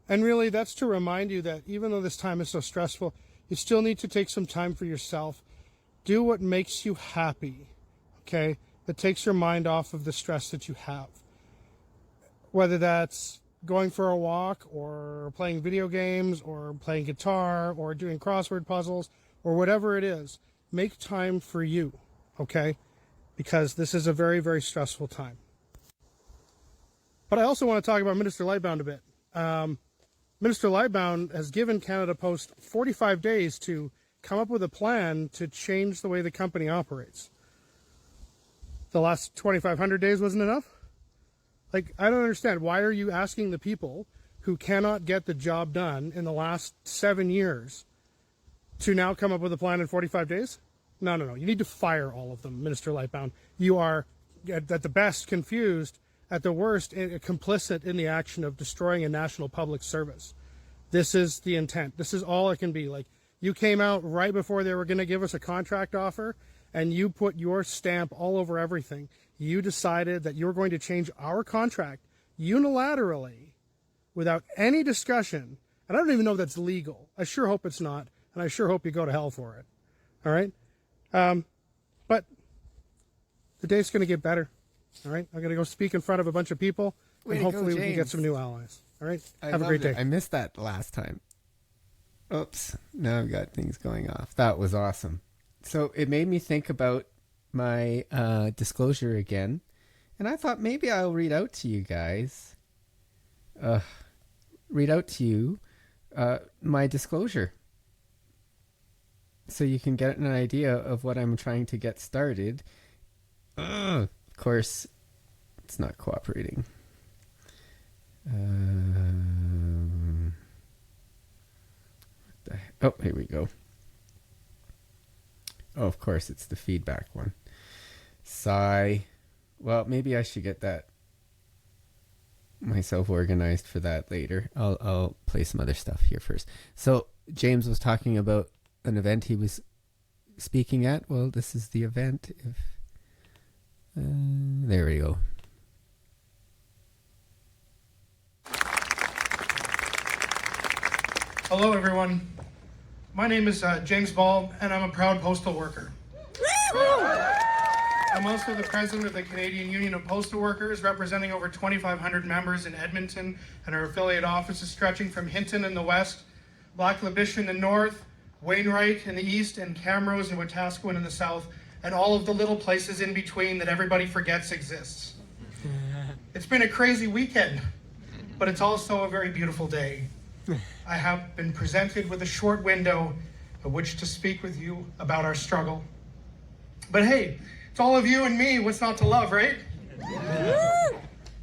And really, that's to remind you that even though this time is so stressful, you still need to take some time for yourself. Do what makes you happy, okay? That takes your mind off of the stress that you have. Whether that's going for a walk or playing video games or playing guitar or doing crossword puzzles or whatever it is, make time for you, okay? Because this is a very, very stressful time. But I also want to talk about Minister Lightbound a bit. Minister Lightbound has given Canada Post 45 days to come up with a plan to change the way the company operates. The last 2,500 days wasn't enough? Like, I don't understand. Why are you asking the people who cannot get the job done in the last 7 years to now come up with a plan in 45 days? No. You need to fire all of them, Minister Lightbound. You are, at the best, confused, at the worst, complicit in the action of destroying a national public service. This is the intent. This is all it can be. Like, you came out right before they were going to give us a contract offer, and you put your stamp all over everything. You decided that you were going to change our contract unilaterally without any discussion. And I don't even know if that's legal. I sure hope it's not, and I sure hope you go to hell for it. All right? But the day's going to get better. All right? I'm going to go speak in front of a bunch of people, and hopefully we can get some new allies. All right? Have a great day. I missed that last time. Oops. Now I've got things going off. That was awesome. So it made me think about my disclosure again. And I thought maybe I'll read out to you guys. My disclosure. So you can get an idea of what I'm trying to get started. Of course, it's not cooperating. Oh, here we go. Oh, of course, it's the feedback one. Sigh. Well, maybe I should get that myself organized for that later. I'll play some other stuff here first. So James was talking about an event he was speaking at. Well, this is the event. There we go. Hello, everyone. My name is James Ball, and I'm a proud postal worker. I'm also the president of the Canadian Union of Postal Workers, representing over 2,500 members in Edmonton and our affiliate offices stretching from Hinton in the west, Black Labiche in the north, Wainwright in the east, and Camrose and Wetaskiwin in the south, and all of the little places in between that everybody forgets exists. It's been a crazy weekend, but it's also a very beautiful day. I have been presented with a short window of which to speak with you about our struggle. But hey, it's all of you and me, what's not to love, right?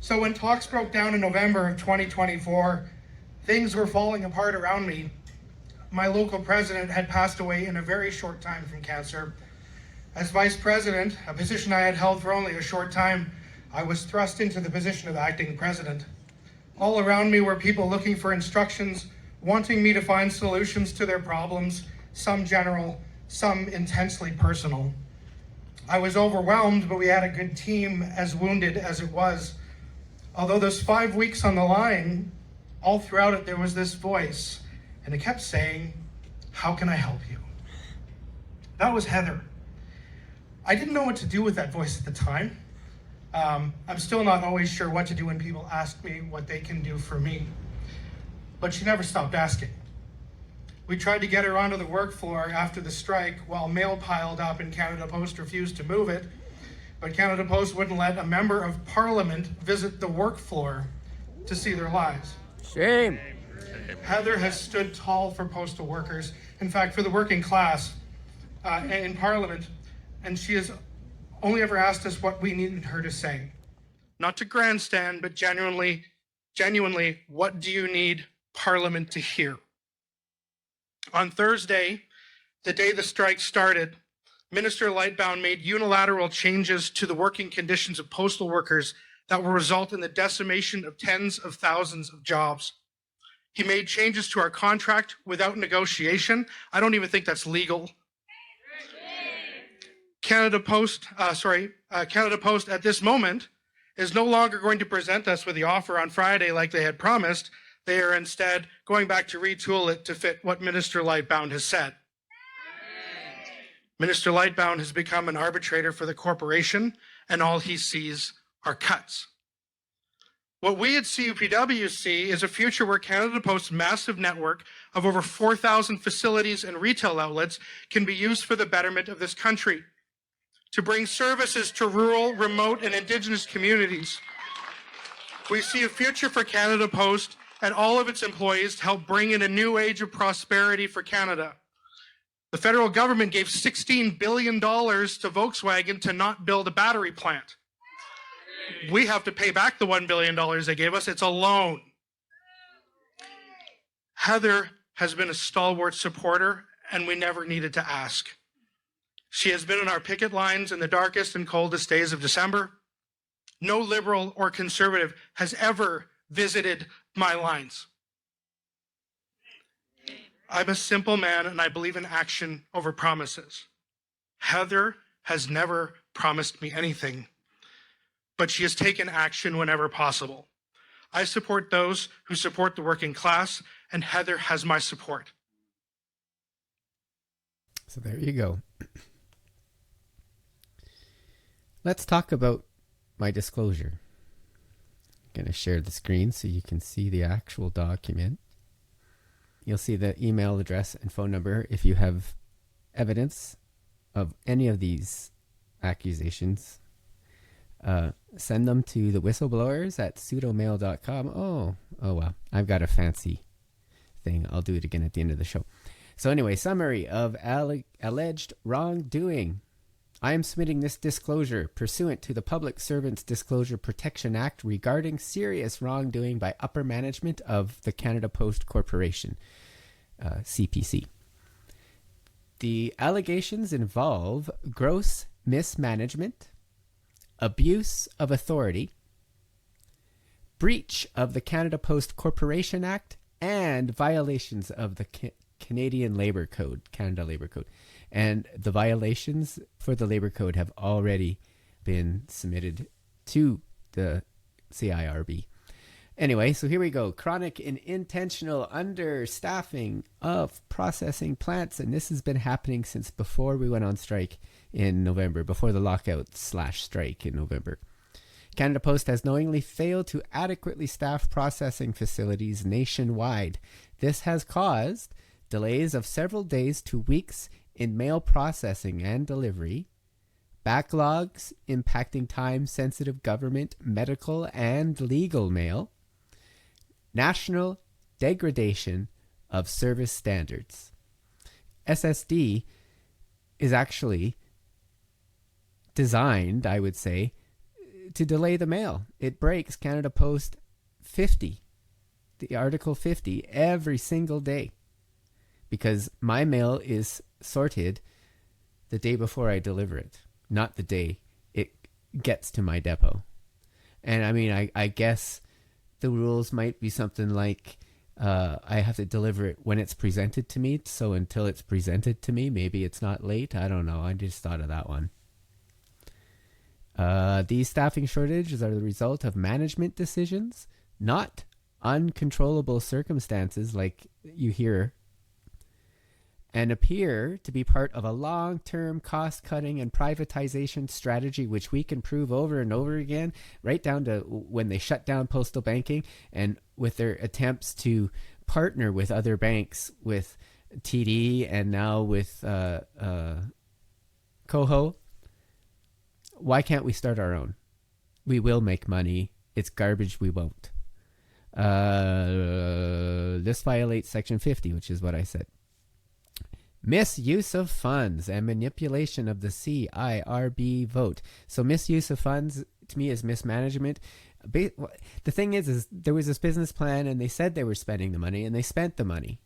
So when talks broke down in November of 2024, things were falling apart around me. My local president had passed away in a very short time from cancer. As vice president, a position I had held for only a short time, I was thrust into the position of acting president. All around me were people looking for instructions, wanting me to find solutions to their problems, some general, some intensely personal. I was overwhelmed, but we had a good team, as wounded as it was. Although those 5 weeks on the line, all throughout it, there was this voice, and it kept saying, "How can I help you?" That was Heather. I didn't know what to do with that voice at the time. I'm still not always sure what to do when people ask me what they can do for me. But she never stopped asking. We tried to get her onto the work floor after the strike while mail piled up and Canada Post refused to move it. But Canada Post wouldn't let a member of Parliament visit the work floor to see their lives. Shame. Heather has stood tall for postal workers, in fact, for the working class in Parliament, and she has only ever asked us what we needed her to say. Not to grandstand, but genuinely, what do you need Parliament to hear? On Thursday, the day the strike started, Minister Lightbound made unilateral changes to the working conditions of postal workers that will result in the decimation of tens of thousands of jobs. He made changes to our contract without negotiation. I don't even think that's legal. Canada Post at this moment is no longer going to present us with the offer on Friday like they had promised. They are instead going back to retool it to fit what Minister Lightbound has said. Minister Lightbound has become an arbitrator for the corporation, and all he sees are cuts. What we at CUPW see is a future where Canada Post's massive network of over 4,000 facilities and retail outlets can be used for the betterment of this country, to bring services to rural, remote, and Indigenous communities. We see a future for Canada Post and all of its employees to help bring in a new age of prosperity for Canada. The federal government gave $16 billion to Volkswagen to not build a battery plant. We have to pay back the $1 billion they gave us. It's a loan. Heather has been a stalwart supporter, and we never needed to ask. She has been on our picket lines in the darkest and coldest days of December. No liberal or conservative has ever visited my lines. I'm a simple man, and I believe in action over promises. Heather has never promised me anything, but she has taken action whenever possible. I support those who support the working class, and Heather has my support. So there you go. Let's talk about my disclosure. I'm going to share the screen so you can see the actual document. You'll see the email address and phone number if you have evidence of any of these accusations. Send them to the whistleblowers at pseudomail.com. Oh well, I've got a fancy thing. I'll do it again at the end of the show. So anyway, summary of alleged wrongdoing. I am submitting this disclosure pursuant to the Public Servants Disclosure Protection Act regarding serious wrongdoing by upper management of the Canada Post Corporation, CPC. The allegations involve gross mismanagement, abuse of authority, breach of the Canada Post Corporation Act, and violations of the Canadian Labour Code, Canada Labour Code. And the violations for the Labour Code have already been submitted to the CIRB. Anyway, so here we go. Chronic and intentional understaffing of processing plants. And this has been happening since before we went on strike in November, before the lockout/strike in November. Canada Post has knowingly failed to adequately staff processing facilities nationwide. This has caused delays of several days to weeks in mail processing and delivery, backlogs impacting time-sensitive government, medical, and legal mail, national degradation of service standards. SSD is actually designed, I would say, to delay the mail. It breaks Canada Post 50, the Article 50, every single day, because my mail is sorted the day before I deliver it, not the day it gets to my depot. And I mean, I guess the rules might be something like I have to deliver it when it's presented to me. So until it's presented to me, maybe it's not late. I don't know. I just thought of that one. These staffing shortages are the result of management decisions, not uncontrollable circumstances like you hear, and appear to be part of a long-term cost-cutting and privatization strategy, which we can prove over and over again, right down to when they shut down postal banking and with their attempts to partner with other banks, with TD and now with Coho. Why can't we start our own? We will make money. It's garbage. We won't. This violates Section 50, which is what I said. Misuse of funds and manipulation of the CIRB vote. So misuse of funds to me is mismanagement. The thing is there was this business plan and they said they were spending the money and they spent the money,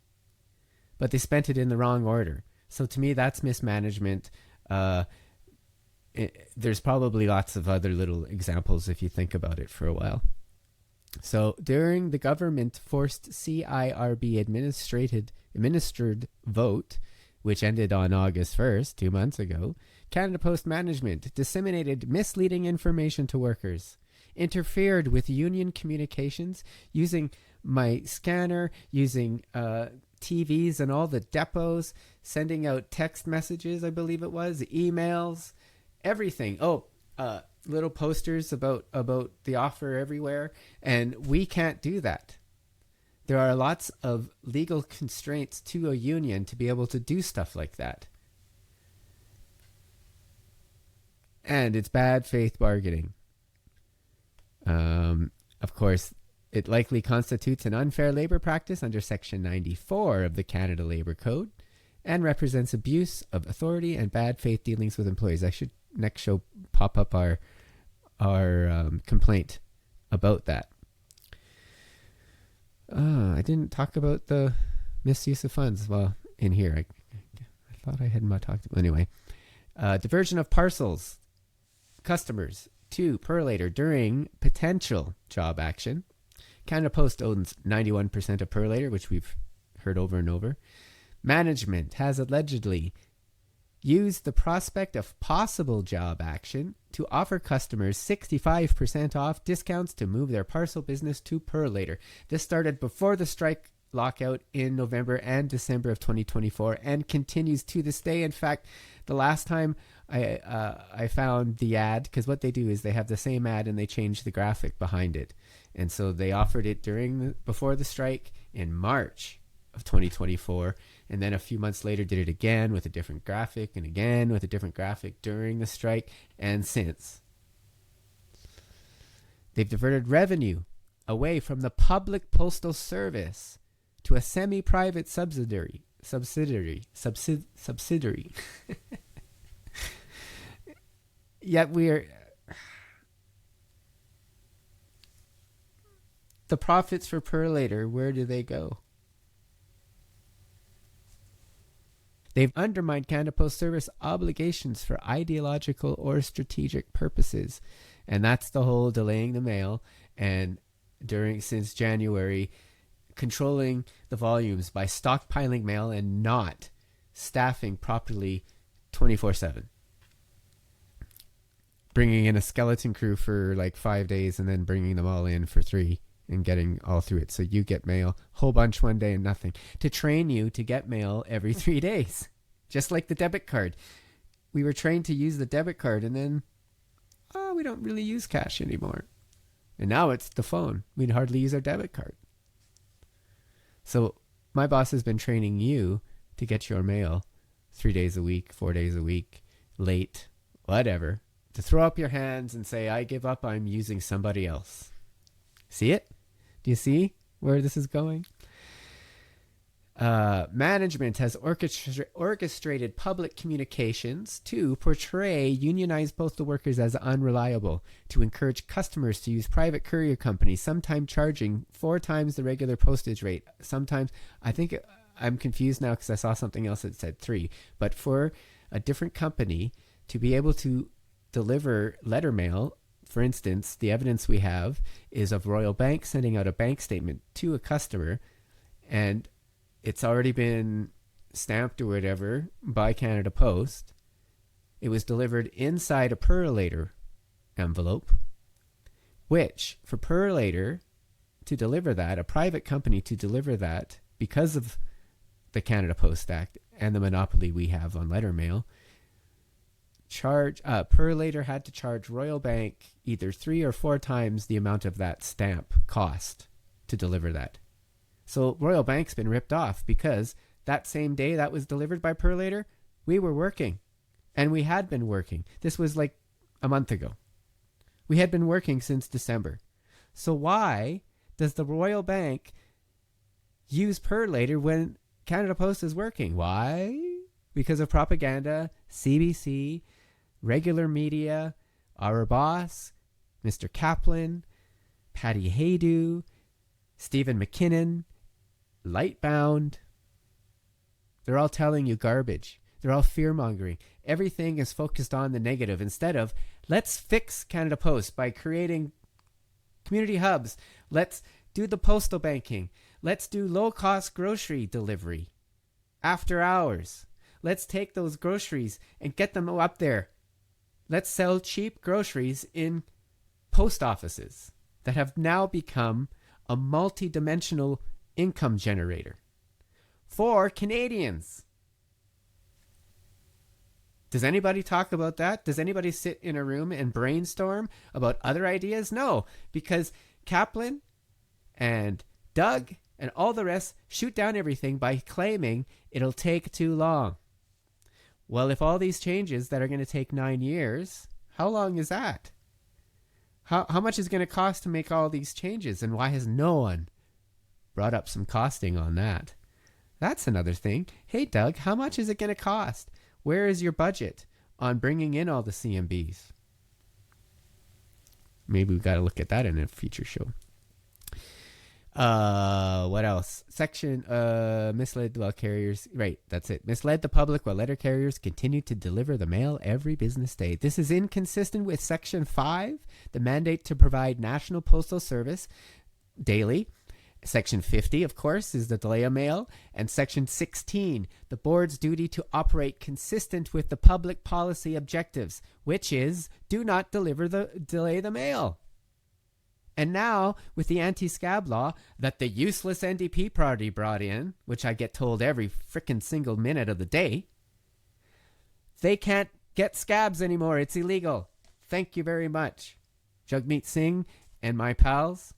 but they spent it in the wrong order. So to me, that's mismanagement. There's probably lots of other little examples if you think about it for a while. So during the government-forced CIRB administered vote, which ended on August 1st, 2 months ago, Canada Post management disseminated misleading information to workers, interfered with union communications using my scanner, using TVs and all the depots, sending out text messages, I believe it was, emails, everything. Little posters about the offer everywhere, and we can't do that. There are lots of legal constraints to a union to be able to do stuff like that. And it's bad faith bargaining. Of course, it likely constitutes an unfair labor practice under Section 94 of the Canada Labour Code and represents abuse of authority and bad faith dealings with employees. I should next show pop up our complaint about that. I didn't talk about the misuse of funds. Well, in here, I thought I had not talked about. Anyway, diversion of parcels, customers to Purolator during potential job action. Canada Post owns 91% of Purolator, which we've heard over and over. Management has allegedly used the prospect of possible job action to offer customers 65% off discounts to move their parcel business to Purolator. This started before the strike lockout in November and December of 2024 and continues to this day. In fact, the last time I found the ad, because what they do is they have the same ad and they change the graphic behind it. And so they offered it before the strike in March of 2024, and then a few months later did it again with a different graphic and again with a different graphic during the strike and since. They've diverted revenue away from the public postal service to a semi-private subsidiary. Yet the profits for Purolator, where do they go? They've undermined Canada Post Service obligations for ideological or strategic purposes. And that's the whole delaying the mail and since January, controlling the volumes by stockpiling mail and not staffing properly 24/7. Bringing in a skeleton crew for like 5 days and then bringing them all in for 3 and getting all through it. So you get mail, whole bunch one day and nothing. To train you to get mail every 3 days. Just like the debit card. We were trained to use the debit card and then, we don't really use cash anymore. And now it's the phone. We'd hardly use our debit card. So my boss has been training you to get your mail 3 days a week, 4 days a week, late, whatever. To throw up your hands and say, I give up, I'm using somebody else. See it? Do you see where this is going? Management has orchestrated public communications to portray unionized postal workers as unreliable, to encourage customers to use private courier companies, sometimes charging 4 times the regular postage rate. Sometimes, I think I'm confused now because I saw something else that said 3. But for a different company to be able to deliver letter mail For instance, the evidence we have is of Royal Bank sending out a bank statement to a customer, and it's already been stamped or whatever by Canada Post. It was delivered inside a Purolator envelope, which for Purolator to deliver that, a private company to deliver that, because of the Canada Post Act and the monopoly we have on letter mail, Purolator had to charge Royal Bank either 3 or 4 times the amount of that stamp cost to deliver that. So Royal Bank's been ripped off because that same day that was delivered by Purolator, we were working. And we had been working. This was like a month ago. We had been working since December. So why does the Royal Bank use Purolator when Canada Post is working? Why? Because of propaganda, CBC, regular media, our boss, Mr. Kaplan, Patty Haydu, Stephen McKinnon, Lightbound. They're all telling you garbage. They're all fear-mongering. Everything is focused on the negative instead of, let's fix Canada Post by creating community hubs. Let's do the postal banking. Let's do low-cost grocery delivery after hours. Let's take those groceries and get them up there. Let's sell cheap groceries in post offices that have now become a multi-dimensional income generator for Canadians. Does anybody talk about that? Does anybody sit in a room and brainstorm about other ideas? No, because Kaplan and Doug and all the rest shoot down everything by claiming it'll take too long. Well, if all these changes that are going to take 9 years, how long is that? How much is it going to cost to make all these changes? And why has no one brought up some costing on that? That's another thing. Hey, Doug, how much is it going to cost? Where is your budget on bringing in all the CMBs? Maybe we've got to look at that in a future show. What else? Section misled while carriers, right, that's it. Misled the public while letter carriers continue to deliver the mail every business day. This is inconsistent with Section 5, the mandate to provide national postal service daily. Section 50, of course, is the delay of mail. And Section 16, the board's duty to operate consistent with the public policy objectives, which is do not delay the mail. And now, with the anti-scab law that the useless NDP party brought in, which I get told every frickin' single minute of the day, they can't get scabs anymore. It's illegal. Thank you very much, Jagmeet Singh and my pals.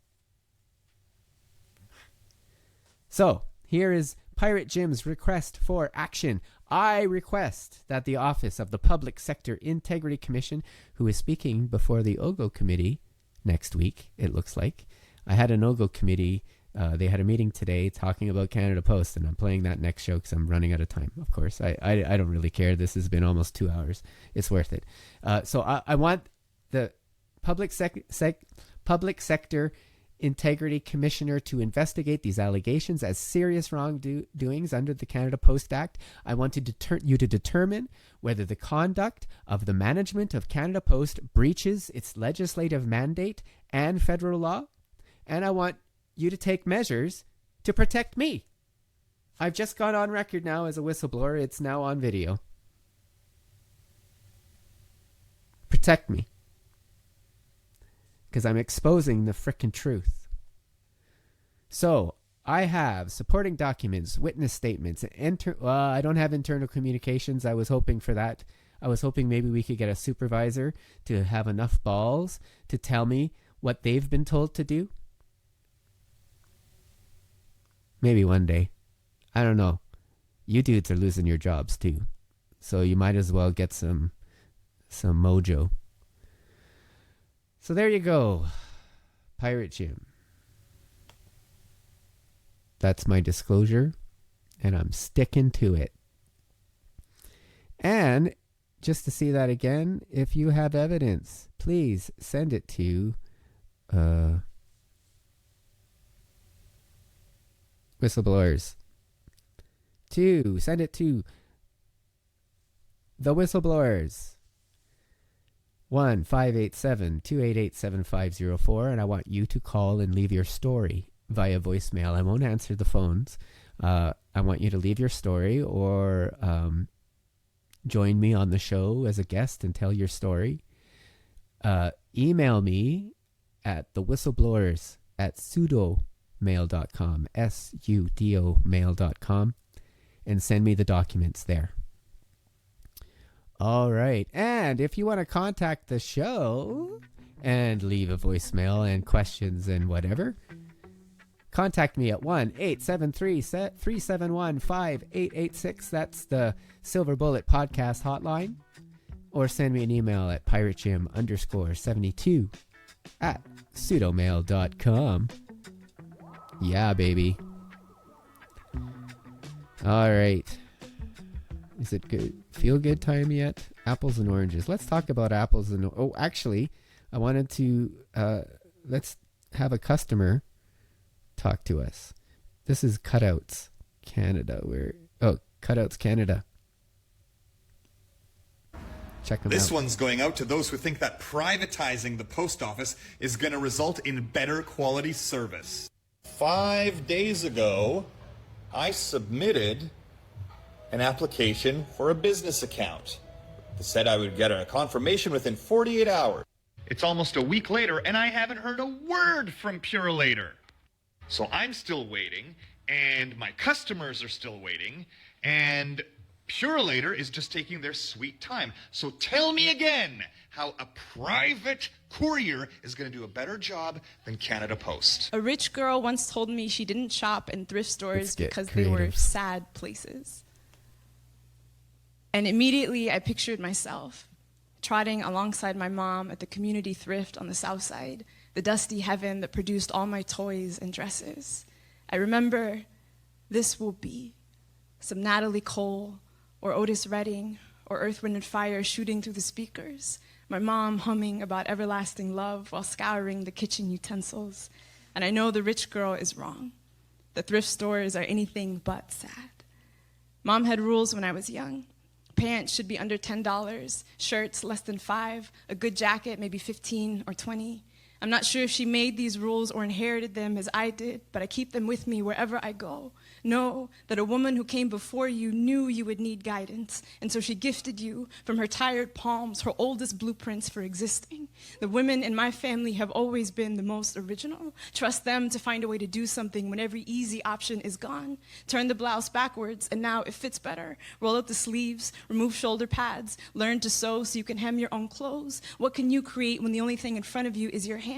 So, here is Pirate Jim's request for action. I request that the Office of the Public Sector Integrity Commission, who is speaking before the OGO Committee next week, it looks like. I had an OGO Committee. They had a meeting today talking about Canada Post, and I'm playing that next show because I'm running out of time, of course. I don't really care. This has been almost 2 hours. It's worth it. So I want the Public Sector Integrity Commissioner to investigate these allegations as serious wrongdoings under the Canada Post Act. I want you to determine whether the conduct of the management of Canada Post breaches its legislative mandate and federal law. And I want you to take measures to protect me. I've just gone on record now as a whistleblower. It's now on video. Protect me. Because I'm exposing the frickin' truth. So, I have supporting documents, witness statements, I don't have internal communications. I was hoping for that. I was hoping maybe we could get a supervisor to have enough balls to tell me what they've been told to do. Maybe one day. I don't know. You dudes are losing your jobs too. So you might as well get some mojo. So there you go, Pirate Jim. That's my disclosure, and I'm sticking to it. And just to see that again, if you have evidence, please send it to whistleblowers. Send it to the whistleblowers. 1-587-288-7504, and I want you to call and leave your story via voicemail. I won't answer the phones. I want you to leave your story or join me on the show as a guest and tell your story. Email me at thewhistleblowers@sudomail.com, SUDO mail.com, and send me the documents there. All right. And if you want to contact the show and leave a voicemail and questions and whatever, contact me at 1-873-371-5886. That's the Silver Bullet Podcast hotline. Or send me an email at piratejim_72@sudomail.com. Yeah, baby. All right. Is it good? Feel good time yet? Apples and oranges. Let's talk about apples and... Oh, actually, I wanted to... let's have a customer talk to us. This is Cutouts Canada. Cutouts Canada. Check them out. This one's going out to those who think that privatizing the post office is going to result in better quality service. 5 days ago, I submitted an application for a business account. It said I would get a confirmation within 48 hours. It's almost a week later, and I haven't heard a word from Purolator. So I'm still waiting, and my customers are still waiting, and Purolator is just taking their sweet time. So tell me again how a private courier is going to do a better job than Canada Post. A rich girl once told me she didn't shop in thrift stores because they were sad places. And immediately I pictured myself trotting alongside my mom at the community thrift on the south side, the dusty heaven that produced all my toys and dresses. I remember This Will Be, some Natalie Cole or Otis Redding or Earth, Wind & Fire shooting through the speakers, my mom humming about everlasting love while scouring the kitchen utensils. And I know the rich girl is wrong. The thrift stores are anything but sad. Mom had rules when I was young. Pants should be under $10, shirts less than $5, a good jacket maybe $15 or $20. I'm not sure if she made these rules or inherited them as I did, but I keep them with me wherever I go. Know that a woman who came before you knew you would need guidance, and so she gifted you from her tired palms her oldest blueprints for existing. The women in my family have always been the most original. Trust them to find a way to do something when every easy option is gone. Turn the blouse backwards, and now it fits better. Roll up the sleeves, remove shoulder pads, learn to sew so you can hem your own clothes. What can you create when the only thing in front of you is your hands?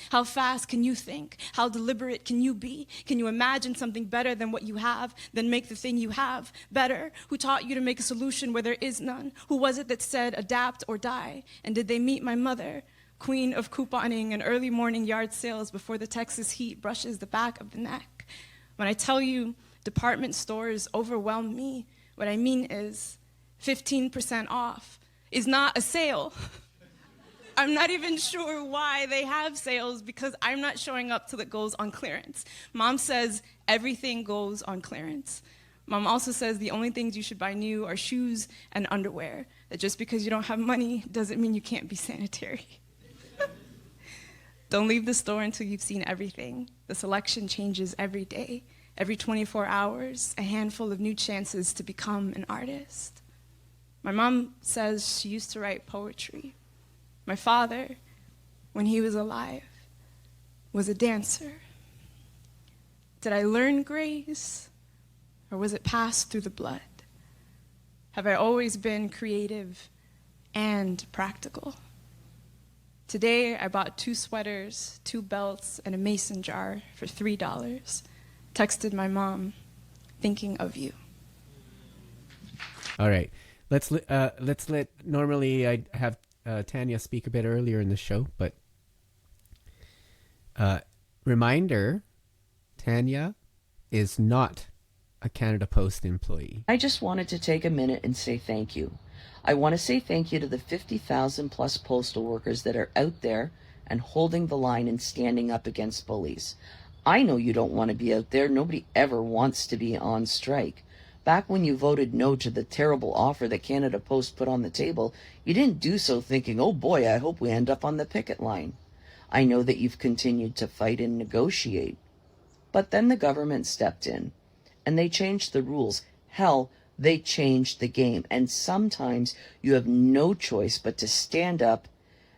How fast can you think? How deliberate can you be? Can you imagine something better than what you have, then make the thing you have better? Who taught you to make a solution where there is none? Who was it that said adapt or die? And did they meet my mother, queen of couponing and early morning yard sales before the Texas heat brushes the back of the neck? When I tell you department stores overwhelm me, what I mean is 15% off is not a sale. I'm not even sure why they have sales because I'm not showing up till it goes on clearance. Mom says everything goes on clearance. Mom also says the only things you should buy new are shoes and underwear, that just because you don't have money doesn't mean you can't be sanitary. Don't leave the store until you've seen everything. The selection changes every day. Every 24 hours, a handful of new chances to become an artist. My mom says she used to write poetry. My father, when he was alive, was a dancer. Did I learn grace, or was it passed through the blood? Have I always been creative and practical? Today, I bought 2 sweaters, 2 belts, and a mason jar for $3. Texted my mom, thinking of you. All right. Let's let, normally I'd have Tanya speak a bit earlier in the show, but reminder, Tanya is not a Canada Post employee. I just wanted to take a minute and say thank you. I want to say thank you to the 50,000 plus postal workers that are out there and holding the line and standing up against bullies. I know you don't want to be out there. Nobody ever wants to be on strike. Back when you voted no to the terrible offer that Canada Post put on the table, you didn't do so thinking, oh boy, I hope we end up on the picket line. I know that you've continued to fight and negotiate. But then the government stepped in, and they changed the rules. Hell, they changed the game. And sometimes you have no choice but to stand up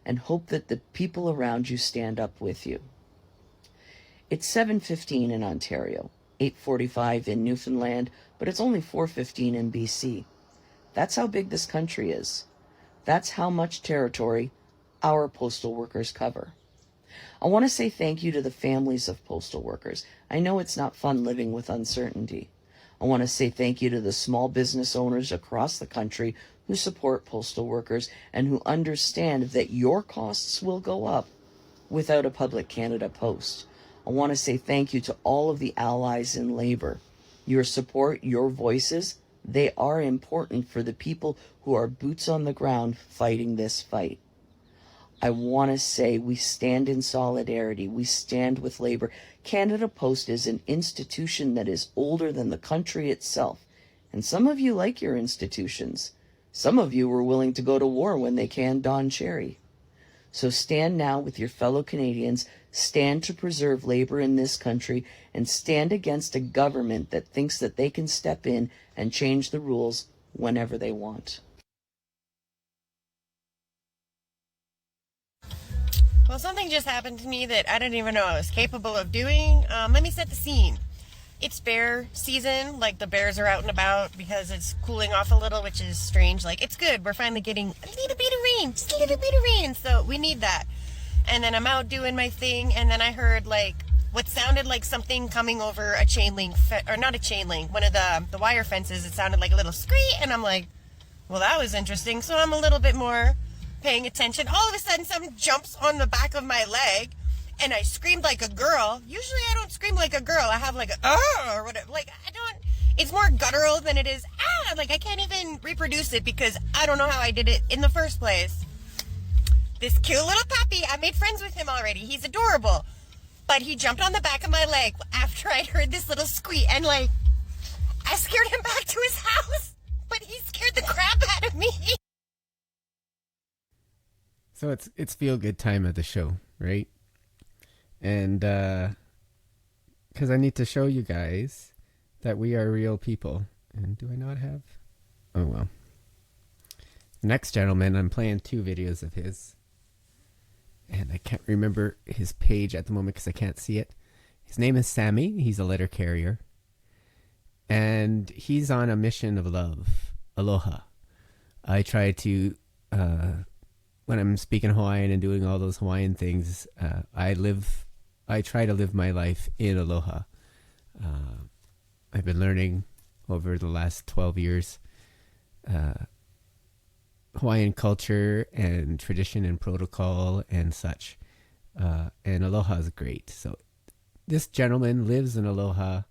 and hope that the people around you stand up with you. It's 7:15 in Ontario, 8:45 in Newfoundland, but it's only 4:15 in BC. That's how big this country is. That's how much territory our postal workers cover. I want to say thank you to the families of postal workers. I know it's not fun living with uncertainty. I want to say thank you to the small business owners across the country who support postal workers and who understand that your costs will go up without a Public Canada Post. I want to say thank you to all of the allies in labor. Your support, your voices, they are important for the people who are boots on the ground fighting this fight. I want to say we stand in solidarity. We stand with labor. Canada Post is an institution that is older than the country itself. And some of you like your institutions. Some of you were willing to go to war when they canned Don Cherry. So stand now with your fellow Canadians, stand to preserve labor in this country, and stand against a government that thinks that they can step in and change the rules whenever they want. Well, something just happened to me that I didn't even know I was capable of doing. Let me set the scene. It's bear season, like the bears are out and about because it's cooling off a little, which is strange. Like, it's good. We're finally getting a little bit of rain, just a little bit of rain, so we need that. And then I'm out doing my thing, and then I heard, like, what sounded like something coming over a chain link, or not a chain link, one of the wire fences. It sounded like a little screech, and I'm like, well, that was interesting. So I'm a little bit more paying attention. All of a sudden, something jumps on the back of my leg, and I screamed like a girl. Usually I don't scream like a girl. I have like a, or whatever. Like, I don't, it's more guttural than it is, like I can't even reproduce it because I don't know how I did it in the first place. This cute little puppy, I made friends with him already. He's adorable. But he jumped on the back of my leg after I'd heard this little squeak, and like, I scared him back to his house, but he scared the crap out of me. So it's feel good time of the show, right? And because I need to show you guys that we are real people. And do I not have? Oh well. The next gentleman, I'm playing 2 videos of his, and I can't remember his page at the moment because I can't see it. His name is Sammy. He's a letter carrier, and he's on a mission of love. Aloha. I try to. When I'm speaking Hawaiian and doing all those Hawaiian things, I try to live my life in aloha. I've been learning over the last 12 years Hawaiian culture and tradition and protocol and such. And aloha is great. So this gentleman lives in aloha.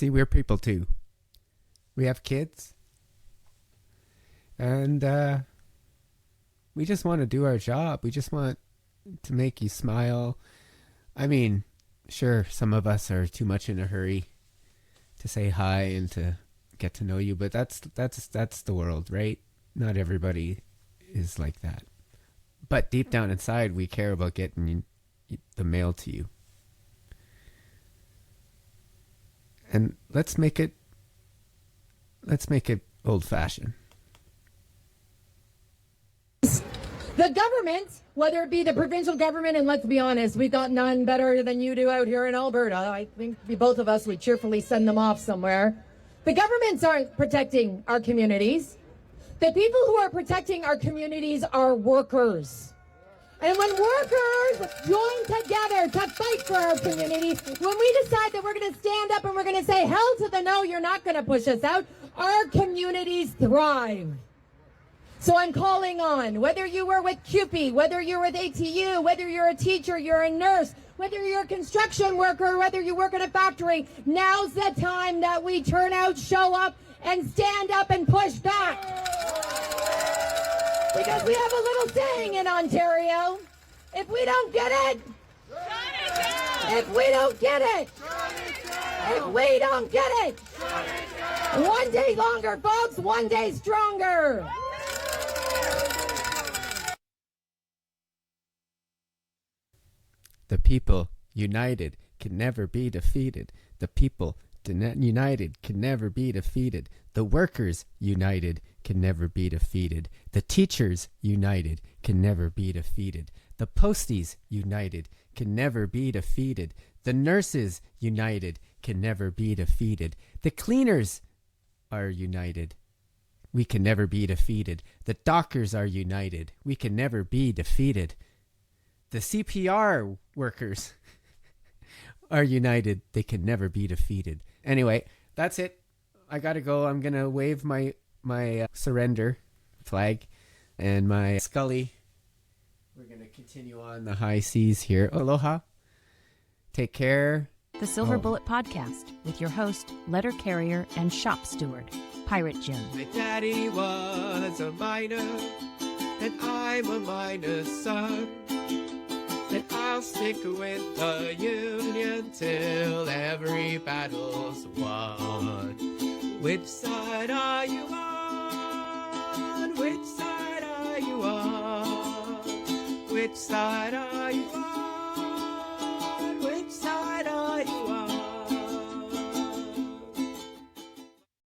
See, we're people too. We have kids. And we just want to do our job. We just want to make you smile. I mean, sure, some of us are too much in a hurry to say hi and to get to know you, but that's the world, right? Not everybody is like that. But deep down inside, we care about getting the mail to you. And let's make it old-fashioned. The government, whether it be the provincial government, and let's be honest, we've got none better than you do out here in Alberta. I think both of us would cheerfully send them off somewhere. The governments aren't protecting our communities. The people who are protecting our communities are workers. And when workers join together to fight for our communities, when we decide that we're going to stand up and we're going to say, hell to the no, you're not going to push us out, our communities thrive. So I'm calling on, whether you were with CUPE, whether you're with ATU, whether you're a teacher, you're a nurse, whether you're a construction worker, whether you work in a factory, now's the time that we turn out, show up, and stand up and push back. Because we have a little saying in Ontario, if we don't get it, if we don't get it, if we don't get it, one day longer, folks, one day stronger. The people united can never be defeated. The people united can never be defeated. The workers united can never be defeated. The teachers united can never be defeated. The posties united can never be defeated. The nurses united can never be defeated. The cleaners are united. We can never be defeated. The doctors are united. We can never be defeated. The CPR workers are united. They can never be defeated. Anyway, that's it. I gotta go. I'm gonna wave my surrender flag and my Scully. We're gonna continue on the high seas here. Aloha. Take care. The Silver Bullet Podcast with your host, letter carrier, and shop steward, Pirate Jim. My daddy was a miner, and I'm a miner's son. And I'll stick with the Union till every battle's won. Which side are you on? Which side are you on? Which side are you on?